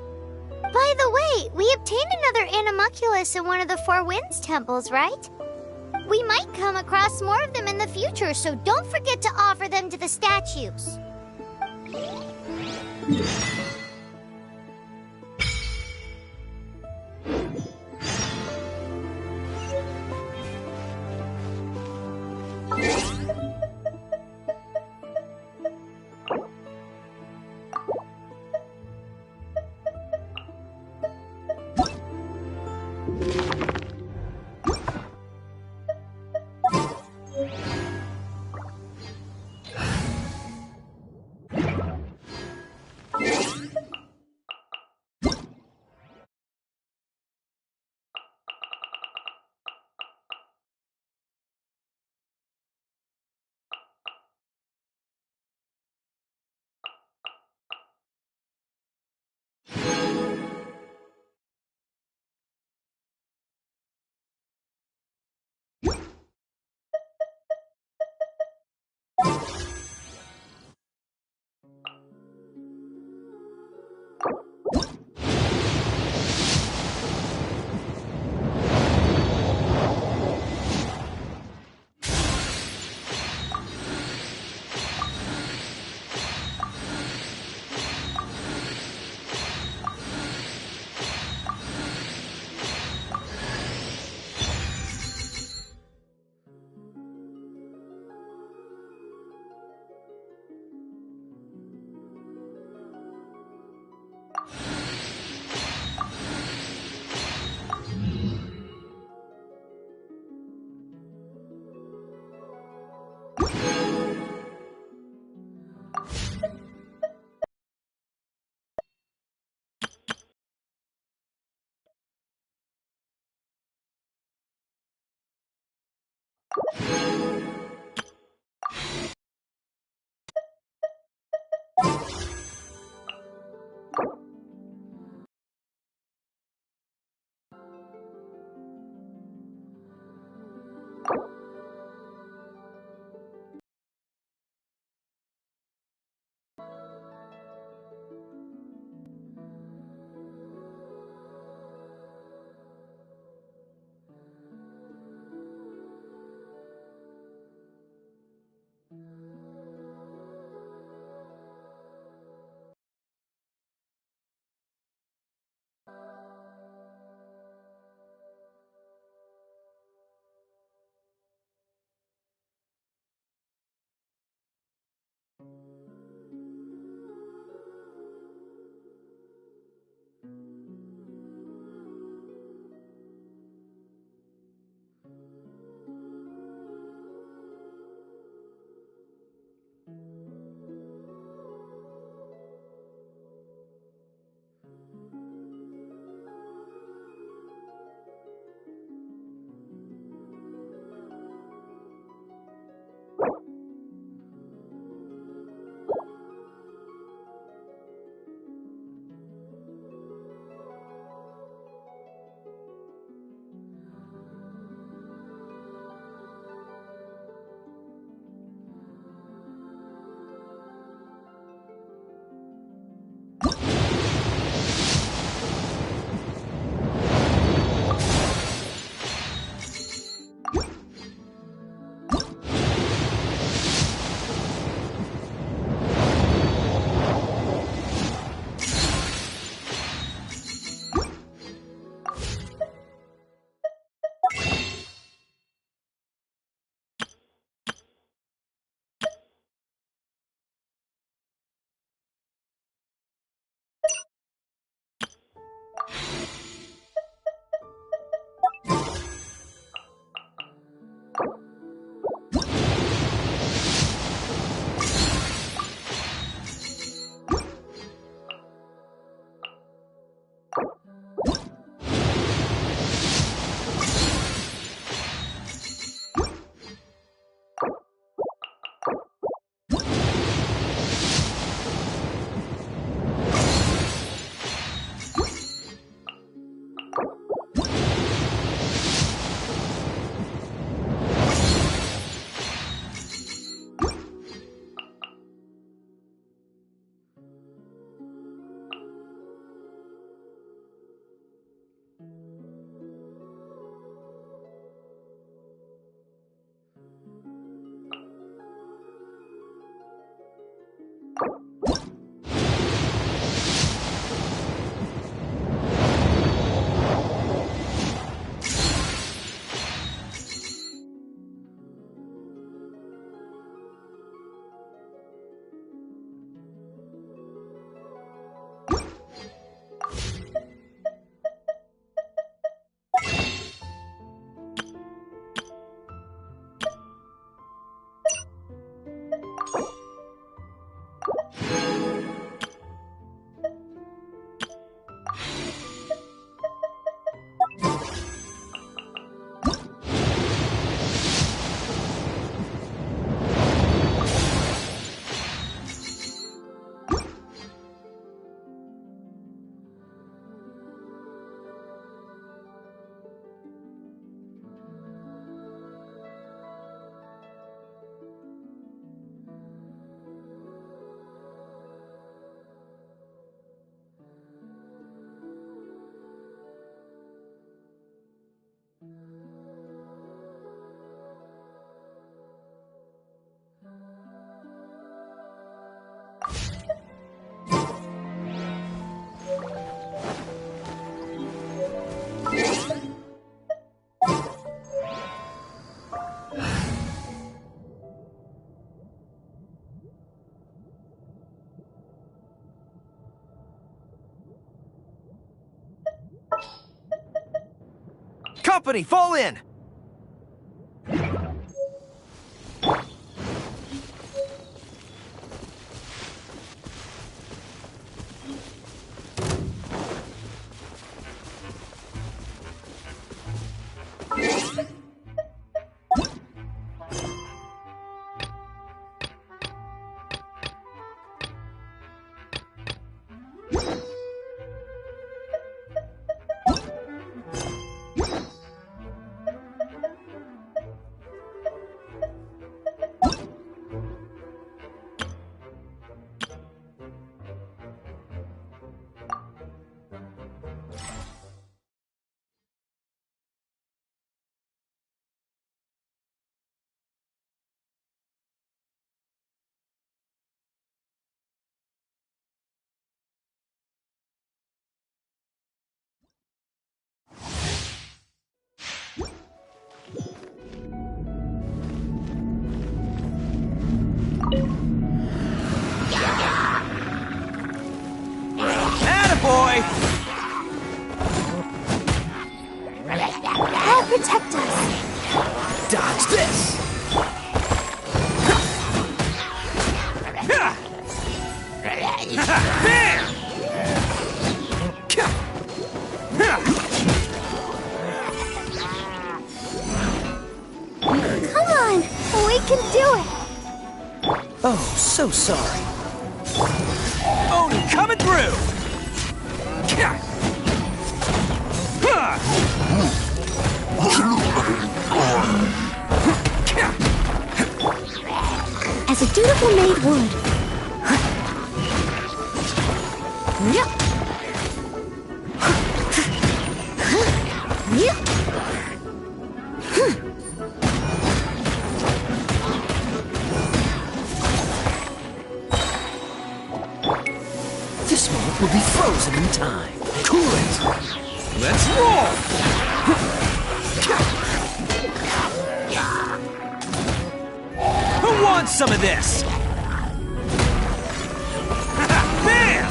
By the way, we obtained another Animalculus in one of the Four Winds temples, right? We might come across more of them in the future, so don't forget to offer them to the statues. Company, fall in! protect us. Dodge this! Bam! Come on, we can do it. Oh, so sorry. Oni coming through! As a dutiful maid would. This moment will be frozen in time. Cool it! Let's roll! Who wants some of this? Bam!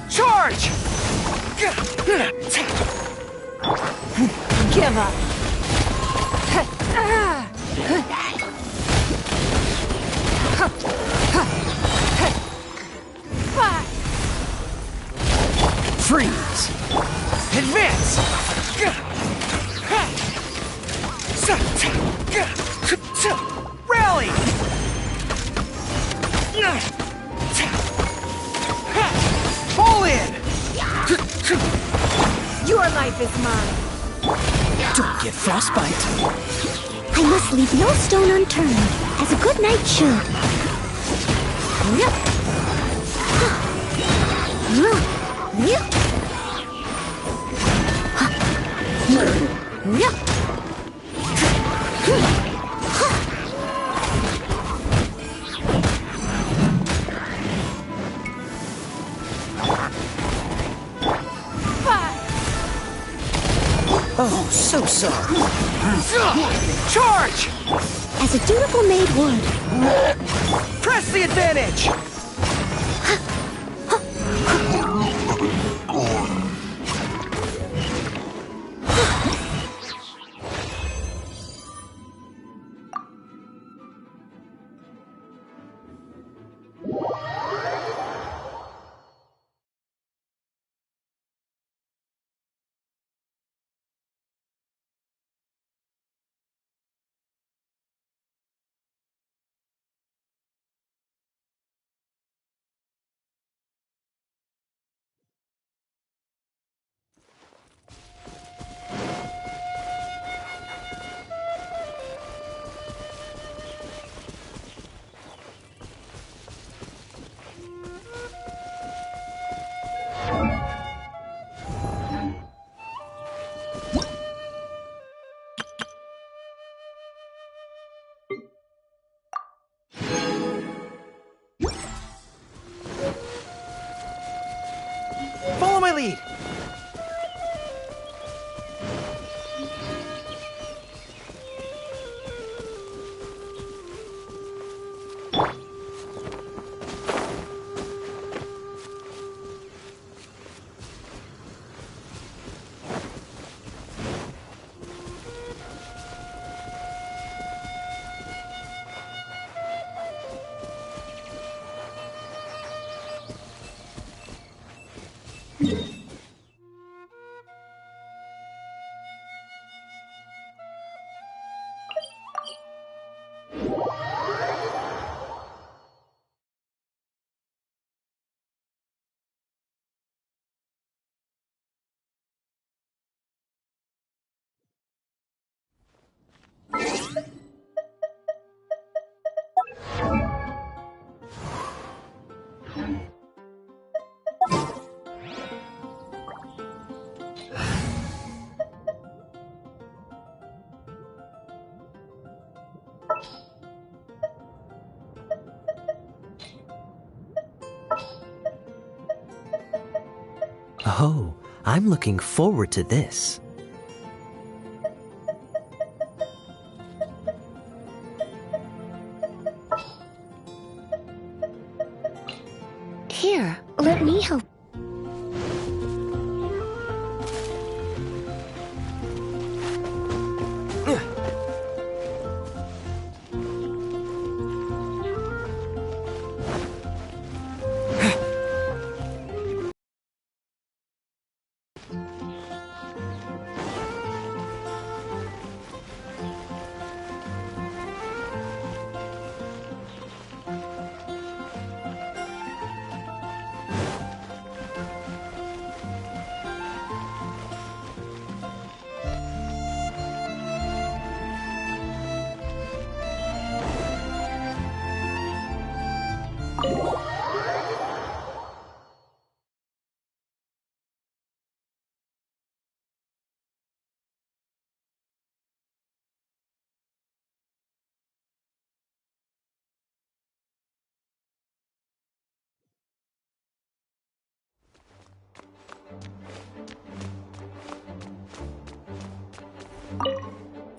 Charge! Give up. Freeze! Advance! Rally! Fall in! Your life is mine. Don't get frostbite. I must leave no stone unturned, as a good knight should. Oh, so sorry. Charge! As a dutiful maid would. Press the advantage! Oh, I'm looking forward to this. Here, let me help.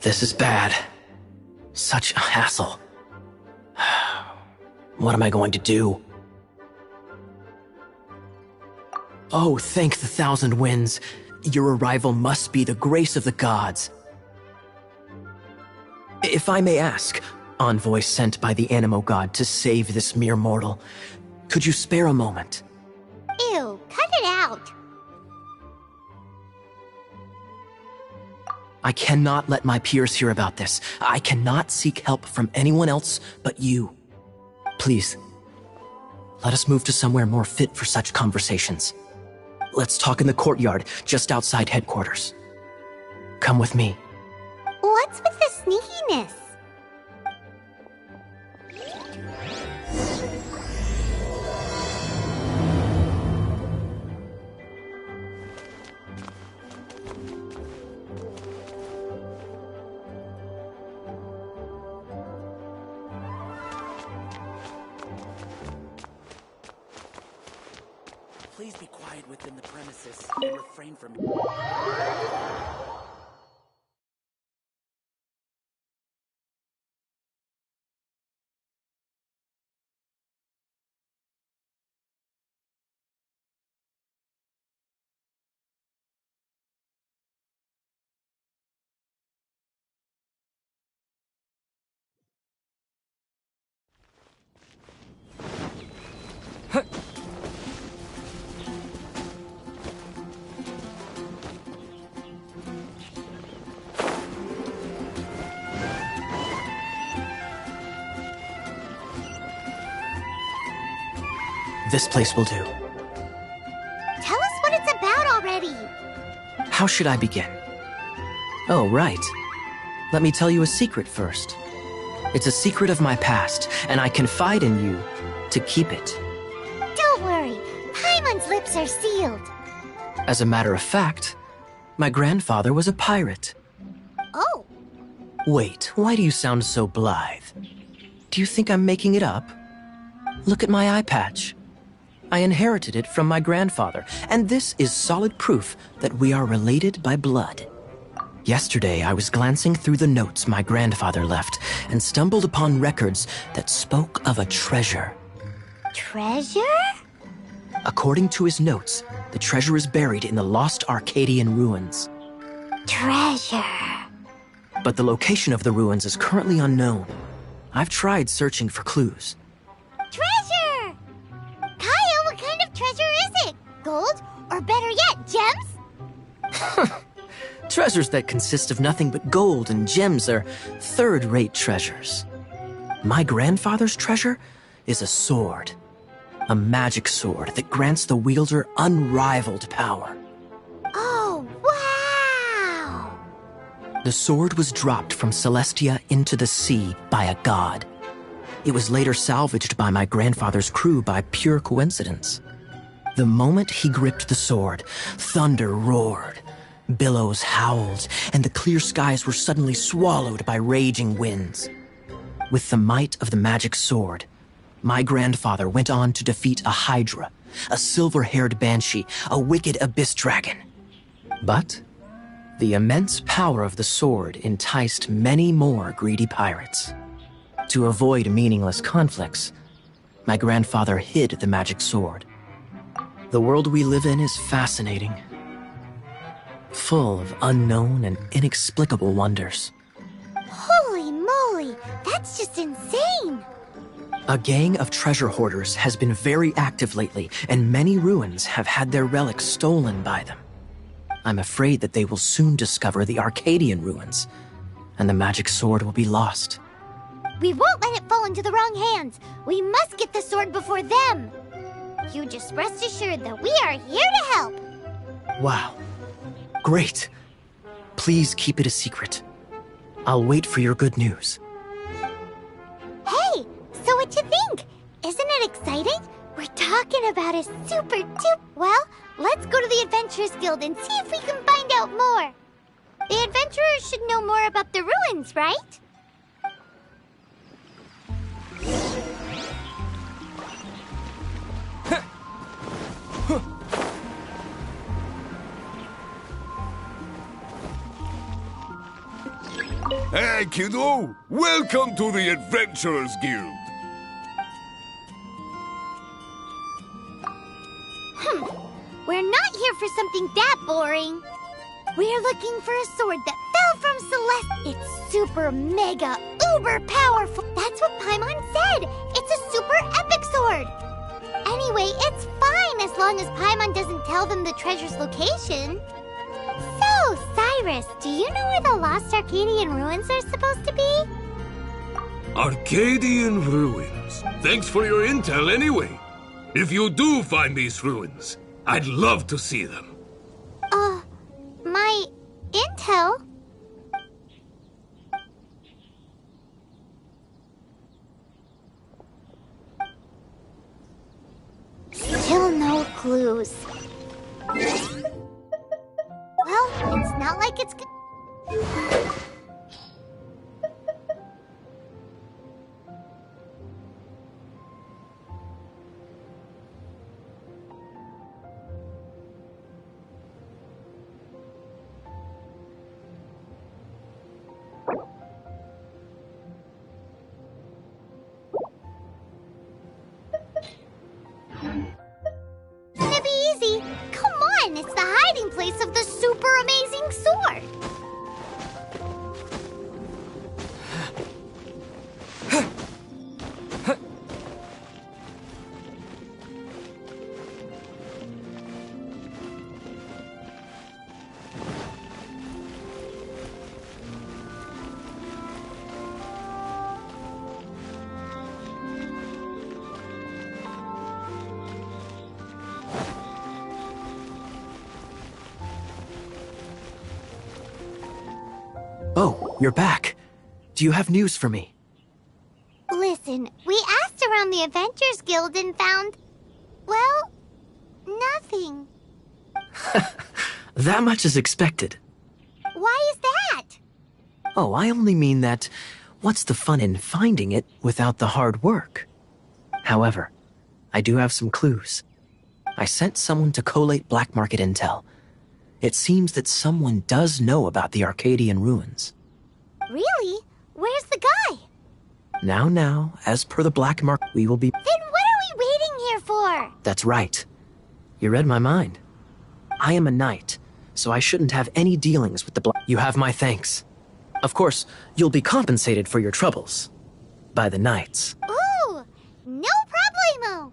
This is bad. Such a hassle. What am I going to do? Oh, thank the thousand winds. Your arrival must be the grace of the gods. If I may ask, envoy sent by the Animo God to save this mere mortal, could you spare a moment? Ew, cut it out. I cannot let my peers hear about this. I cannot seek help from anyone else but you. Please, let us move to somewhere more fit for such conversations. Let's talk in the courtyard, just outside headquarters. Come with me. What's with the sneakiness? Please be quiet within the premises and refrain from... This place will do. Tell us what it's about already. How should I begin? Oh, right. Let me tell you a secret first. It's a secret of my past, and I confide in you to keep it. Don't worry, Paimon's lips are sealed. As a matter of fact, my grandfather was a pirate. Oh, Wait, why do you sound so blithe? Do you think I'm making it up? Look at my eye patch. I inherited it from my grandfather, and this is solid proof that we are related by blood. Yesterday, I was glancing through the notes my grandfather left and stumbled upon records that spoke of a treasure. treasure? According to his notes, the treasure is buried in the lost Arcadian ruins. Treasure. But the location of the ruins is currently unknown. I've tried searching for clues. Treasure! Kyle, what kind of treasure is it? gold, or better yet, gems? Treasures that consist of nothing but gold and gems are third-rate treasures. My grandfather's treasure is a sword. A magic sword that grants the wielder unrivaled power. Oh, wow! The sword was dropped from Celestia into the sea by a god. It was later salvaged by my grandfather's crew by pure coincidence. The moment he gripped the sword, thunder roared, billows howled, and the clear skies were suddenly swallowed by raging winds. With the might of the magic sword, my grandfather went on to defeat a hydra, a silver-haired banshee, a wicked abyss dragon. But the immense power of the sword enticed many more greedy pirates. To avoid meaningless conflicts, my grandfather hid the magic sword. The world we live in is fascinating, full of unknown and inexplicable wonders. Holy moly, that's just insane! A gang of treasure hoarders has been very active lately, and many ruins have had their relics stolen by them. I'm afraid that they will soon discover the Arcadian ruins, and the magic sword will be lost. We won't let it fall into the wrong hands. We must get the sword before them. You just rest assured that we are here to help. Wow. Great. Please keep it a secret. I'll wait for your good news. Hey, so what you think? Isn't it exciting? We're talking about a super duper... Well, let's go to the Adventurers Guild and see if we can find out more. The adventurers should know more about the ruins, right? Hey, kiddo! Welcome to the Adventurers Guild! We're not here for something that boring. We're looking for a sword that fell from Celeste. It's super mega uber powerful. That's what Paimon said. It's a super epic sword. Anyway, it's fine as long as Paimon doesn't tell them the treasure's location. So, Cyrus, do you know where the lost Arcadian ruins are supposed to be? Arcadian ruins. Thanks for your intel anyway. If you do find these ruins, I'd love to see them. My intel? Still no clues. Well, it's not like it's... Gonna be easy. Come on, it's the hiding place of the super amazing sword. Oh, you're back. Do you have news for me? Listen, we asked around the Adventurers Guild and found... well, nothing. That much is expected. Why is that? Oh, I only mean that what's the fun in finding it without the hard work? However, I do have some clues. I sent someone to collate black market intel. It seems that someone does know about the Arcadian ruins. Really? Where's the guy? Now, as per the black market, we will be... Then what are we waiting here for? That's right. You read my mind. I am a knight, so I shouldn't have any dealings with the black... You have my thanks. Of course, you'll be compensated for your troubles. By the knights. Ooh, no problemo.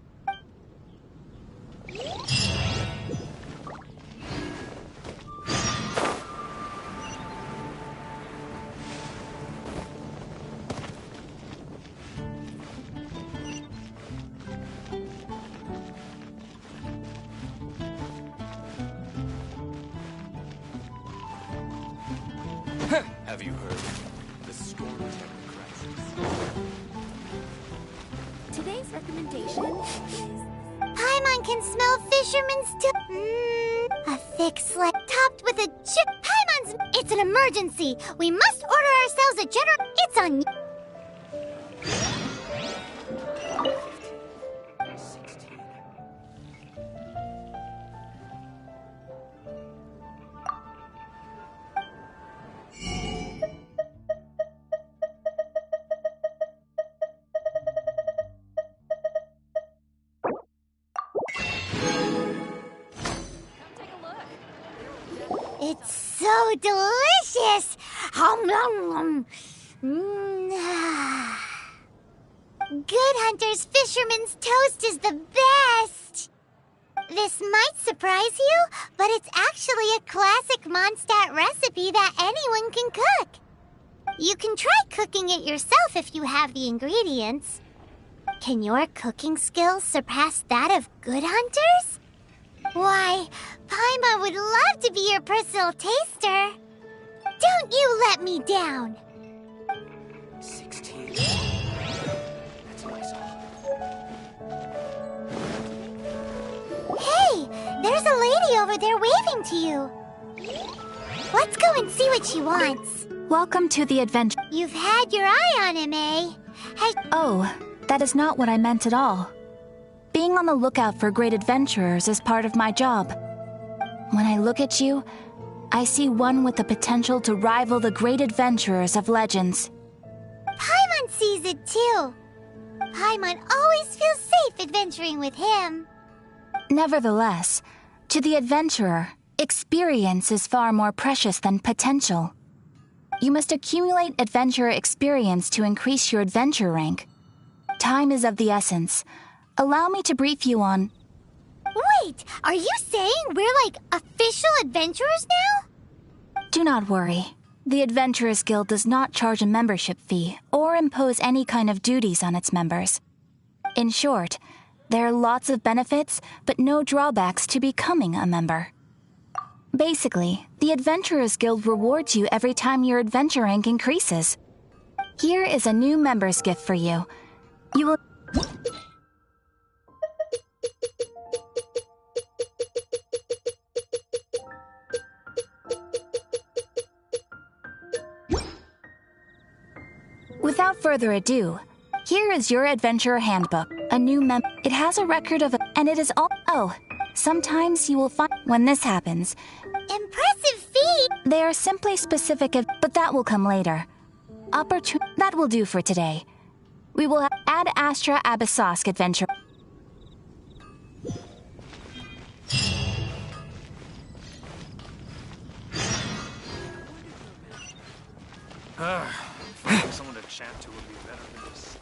Have you heard? The storm terror crisis. Today's recommendation is... Paimon can smell fisherman's a thick sled topped with a Paimon's... It's an emergency! We must order ourselves a general... It's on... It's so delicious! Good Hunter's Fisherman's Toast is the best! This might surprise you, but it's actually a classic Mondstadt recipe that anyone can cook. You can try cooking it yourself if you have the ingredients. Can your cooking skills surpass that of Good Hunter's? Why, Paimon would love to be your personal taster. Don't you let me down. 16. That's nice. Hey, there's a lady over there waving to you. Let's go and see what she wants. Welcome to the adventure. You've had your eye on him, eh? Oh, that is not what I meant at all. Being on the lookout for great adventurers is part of my job. When I look at you, I see one with the potential to rival the great adventurers of legends. Paimon sees it too. Paimon always feels safe adventuring with him. Nevertheless, to the adventurer, experience is far more precious than potential. You must accumulate adventurer experience to increase your adventure rank. Time is of the essence. Allow me to brief you on... Wait, are you saying we're like official adventurers now? Do not worry. The Adventurers Guild does not charge a membership fee or impose any kind of duties on its members. In short, there are lots of benefits, but no drawbacks to becoming a member. Basically, the Adventurers Guild rewards you every time your adventure rank increases. Here is a new member's gift for you. You will... Without further ado, here is your adventurer handbook. A new It has a record of... And it is all... Oh, sometimes you will find... When this happens... Impressive feat! They are simply specific but that will come later. That will do for today. We will have Ad Astra Abyssosk adventure... Someone to chat to would be better than this.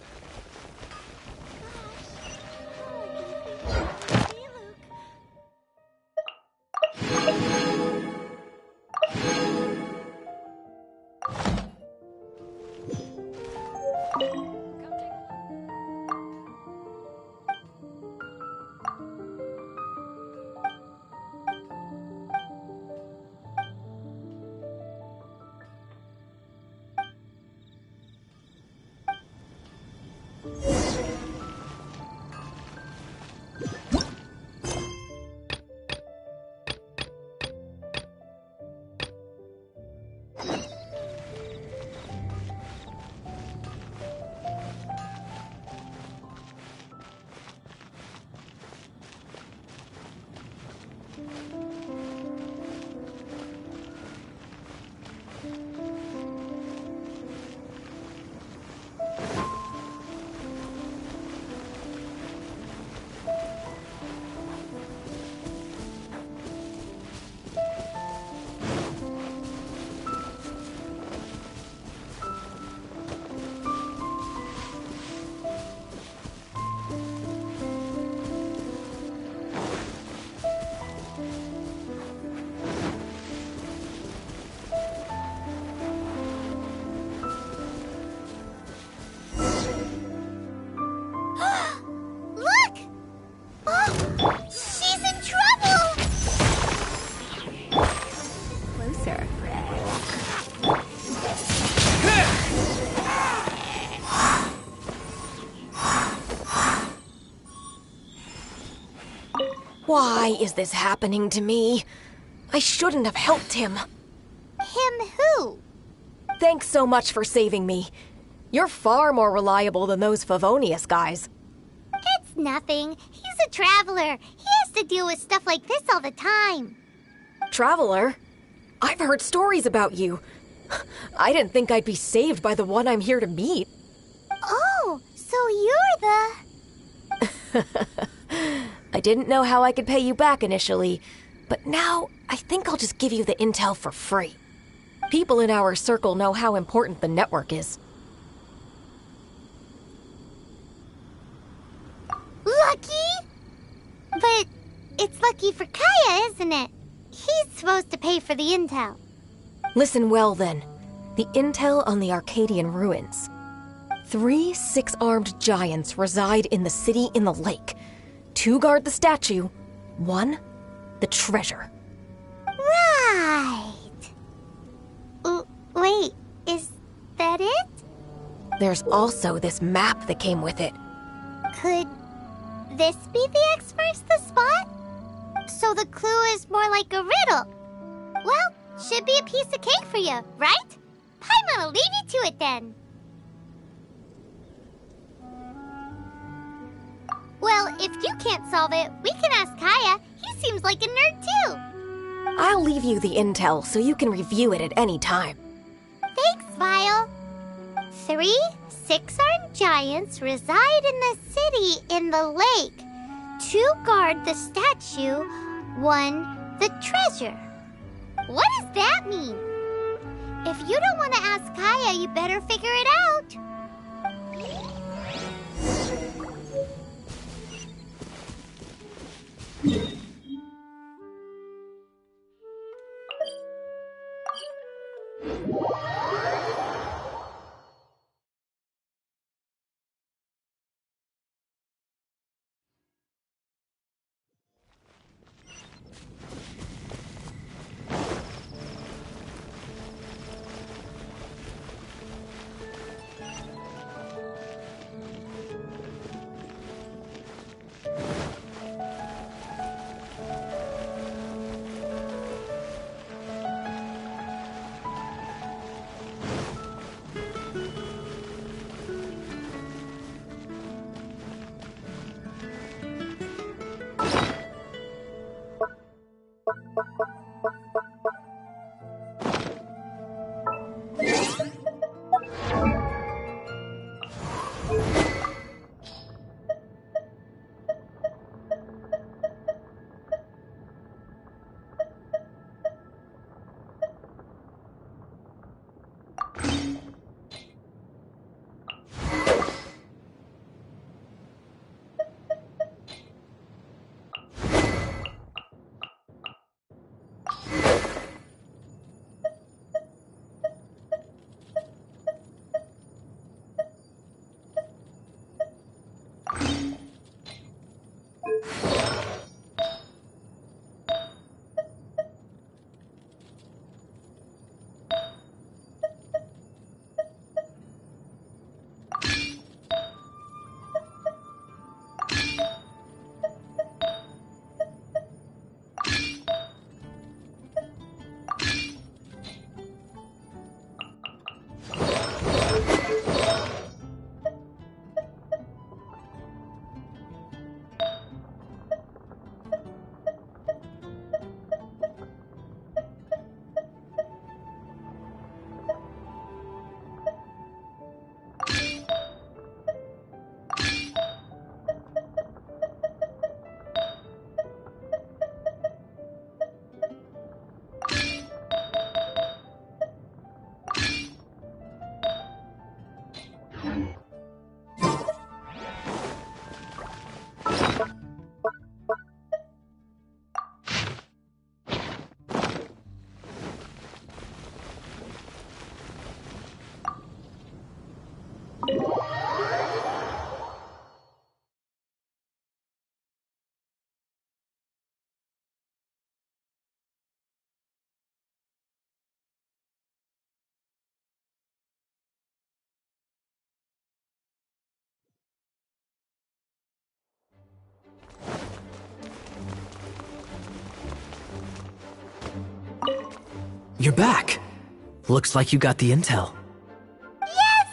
Why is this happening to me? I shouldn't have helped him. Him who? Thanks so much for saving me. You're far more reliable than those Favonius guys. It's nothing. He's a traveler. He has to deal with stuff like this all the time. Traveler? I've heard stories about you. I didn't think I'd be saved by the one I'm here to meet. Oh, so you're the... I didn't know how I could pay you back initially, but now I think I'll just give you the intel for free. People in our circle know how important the network is. Lucky? But it's lucky for Kaya, isn't it? He's supposed to pay for the intel. Listen well then. The intel on the Arcadian ruins. 3 6-armed giants reside in the city in the lake. 2 guard the statue, 1 the treasure. Right. Wait, is that it? There's also this map that came with it. Could this be the X marks the spot? So the clue is more like a riddle. Well, should be a piece of cake for you, right? Paimon will leave you to it then. Well, if you can't solve it, we can ask Kaya. He seems like a nerd too. I'll leave you the intel so you can review it at any time. Thanks, Vile. 3 6-armed giants reside in the city in the lake. 2 guard the statue, 1 the treasure. What does that mean? If you don't want to ask Kaya, you better figure it out. You're back. Looks like you got the intel. Yes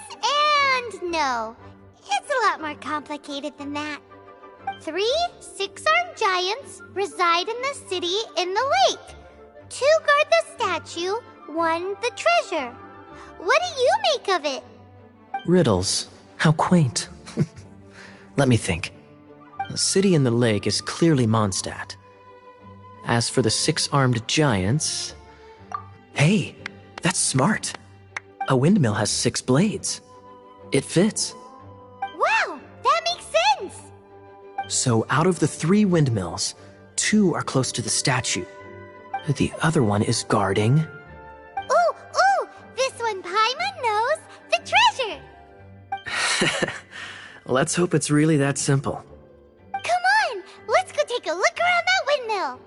and no. It's a lot more complicated than that. 3 6-armed giants reside in the city in the lake. 2 guard the statue, 1 the treasure. What do you make of it? Riddles. How quaint. Let me think. The city in the lake is clearly Mondstadt. As for the 6-armed giants... Hey, that's smart. A windmill has 6 blades. It fits. Wow, that makes sense! So out of the 3 windmills, 2 are close to the statue. The other one is guarding... Ooh, this one Paimon knows, the treasure! Let's hope it's really that simple. Come on, let's go take a look around that windmill!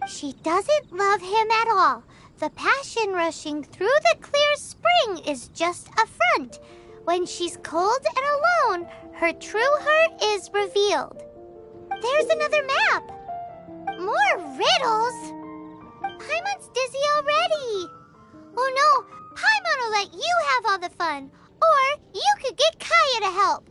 She doesn't love him at all. The passion rushing through the clear spring is just a front. When she's cold and alone, her true heart is revealed. There's another map. More riddles. Paimon's dizzy already. Oh no, Paimon will let you have all the fun. Or you could get Kaya to help.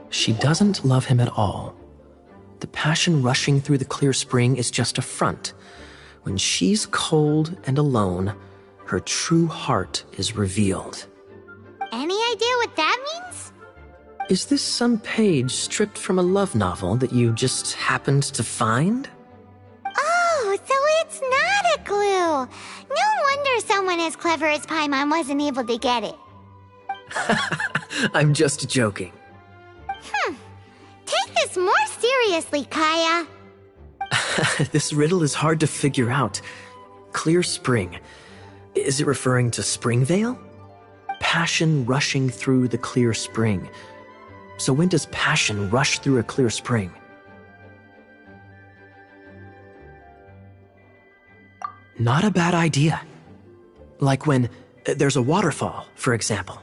She doesn't love him at all. The passion rushing through the clear spring is just a front. When she's cold and alone, her true heart is revealed. Any idea what that means? Is this some page stripped from a love novel that you just happened to find? Oh, so it's not a clue. No wonder someone as clever as Paimon wasn't able to get it. I'm just joking. Take this more seriously, Kaya. This riddle is hard to figure out. Clear spring. Is it referring to Springvale? Passion rushing through the clear spring. So when does passion rush through a clear spring? Not a bad idea. Like when there's a waterfall, for example.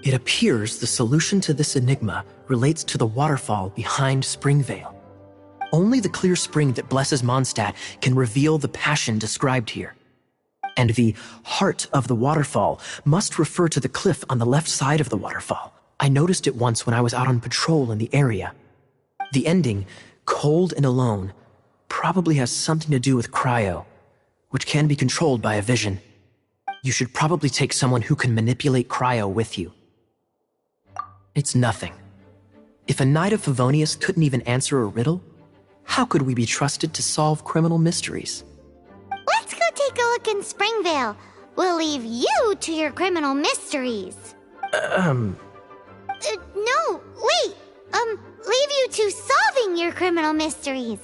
It appears the solution to this enigma relates to the waterfall behind Springvale. Only the clear spring that blesses Mondstadt can reveal the passion described here. And the heart of the waterfall must refer to the cliff on the left side of the waterfall. I noticed it once when I was out on patrol in the area. The ending, cold and alone, probably has something to do with cryo, which can be controlled by a vision. You should probably take someone who can manipulate cryo with you. It's nothing. If a Knight of Favonius couldn't even answer a riddle, how could we be trusted to solve criminal mysteries? Let's go take a look in Springvale. We'll leave you to your criminal mysteries. No, wait. Leave you to solving your criminal mysteries.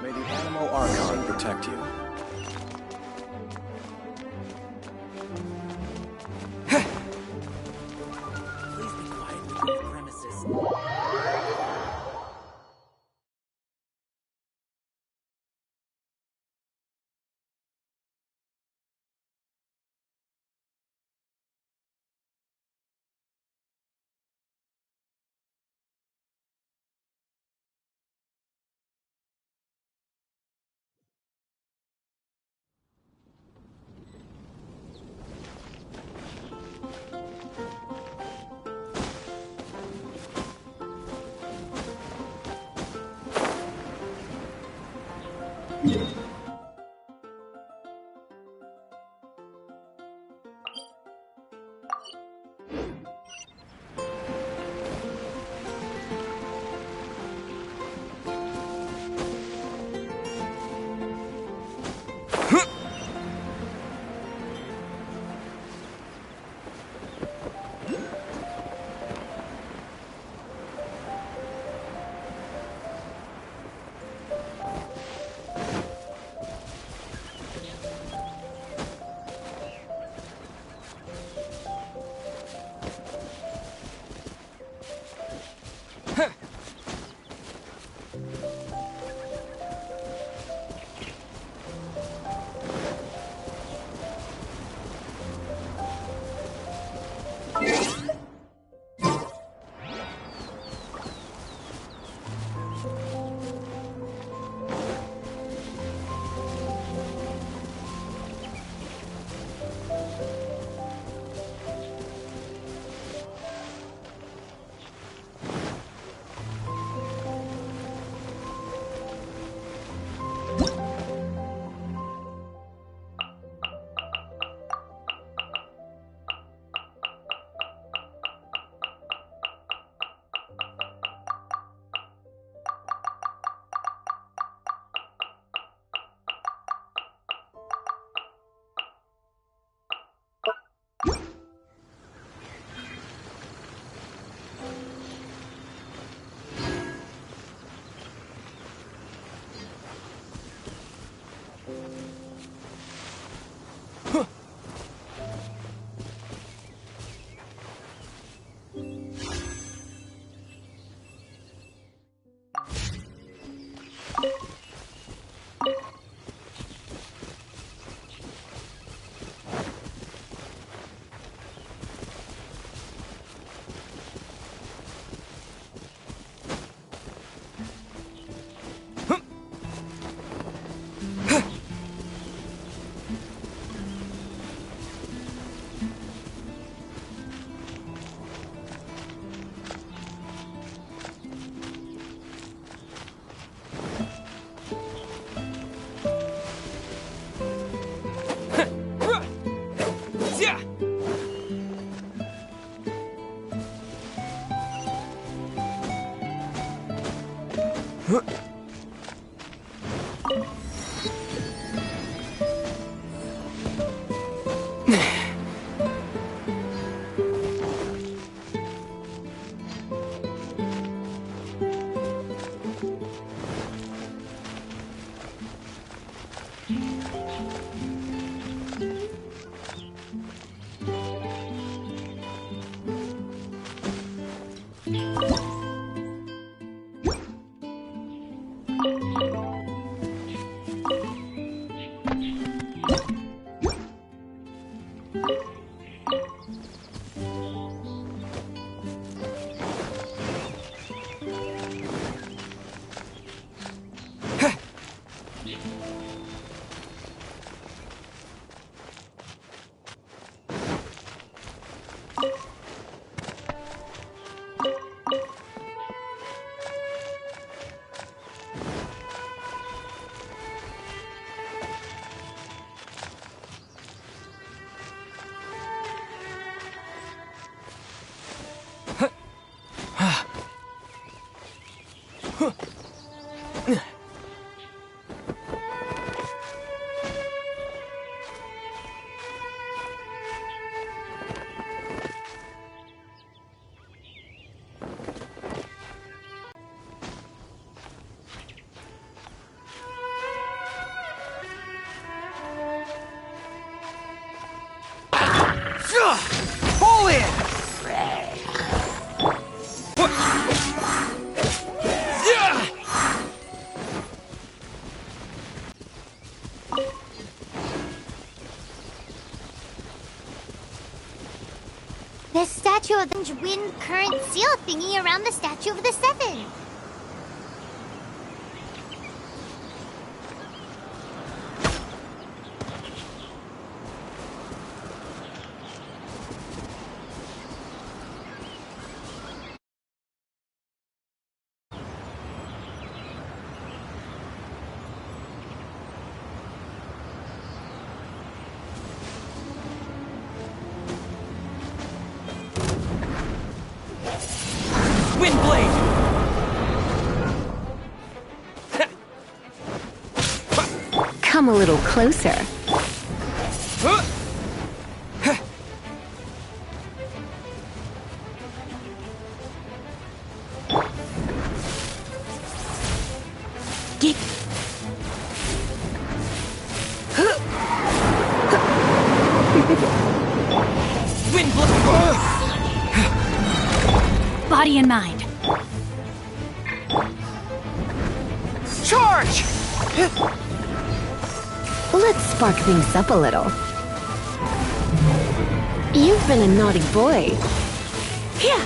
May the Animo Archon protect you. Please be quiet within the premises. huge wind current seal thingy around the Statue of the Seven. Come a little closer. Get. Wind blow. Body and mind. Charge! Let's spark things up a little. You've been a naughty boy. Here.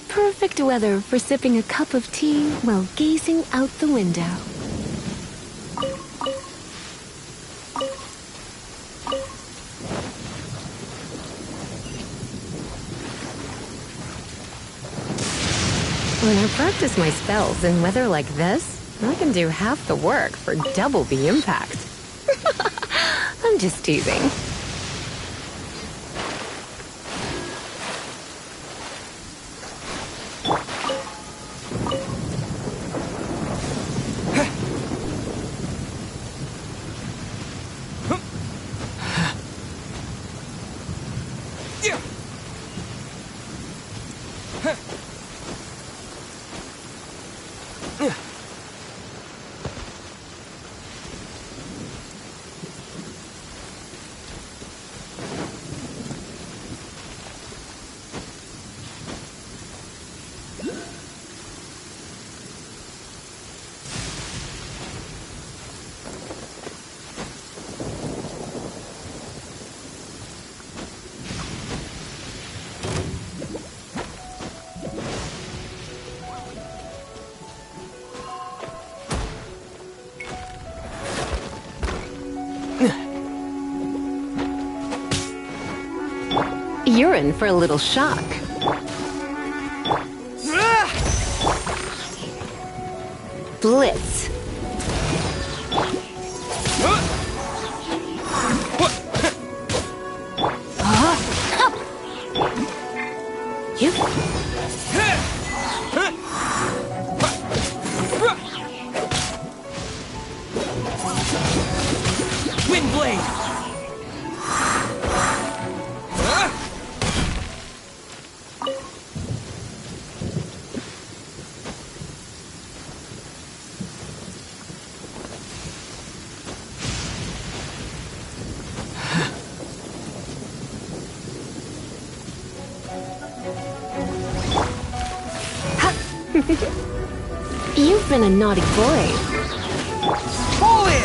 Perfect weather for sipping a cup of tea while gazing out the window. When I practice my spells in weather like this, I can do half the work for double the impact. I'm just teasing. You're in for a little shock. Blitz. You've been a naughty boy. Fall in!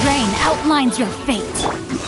Rain outlines your fate.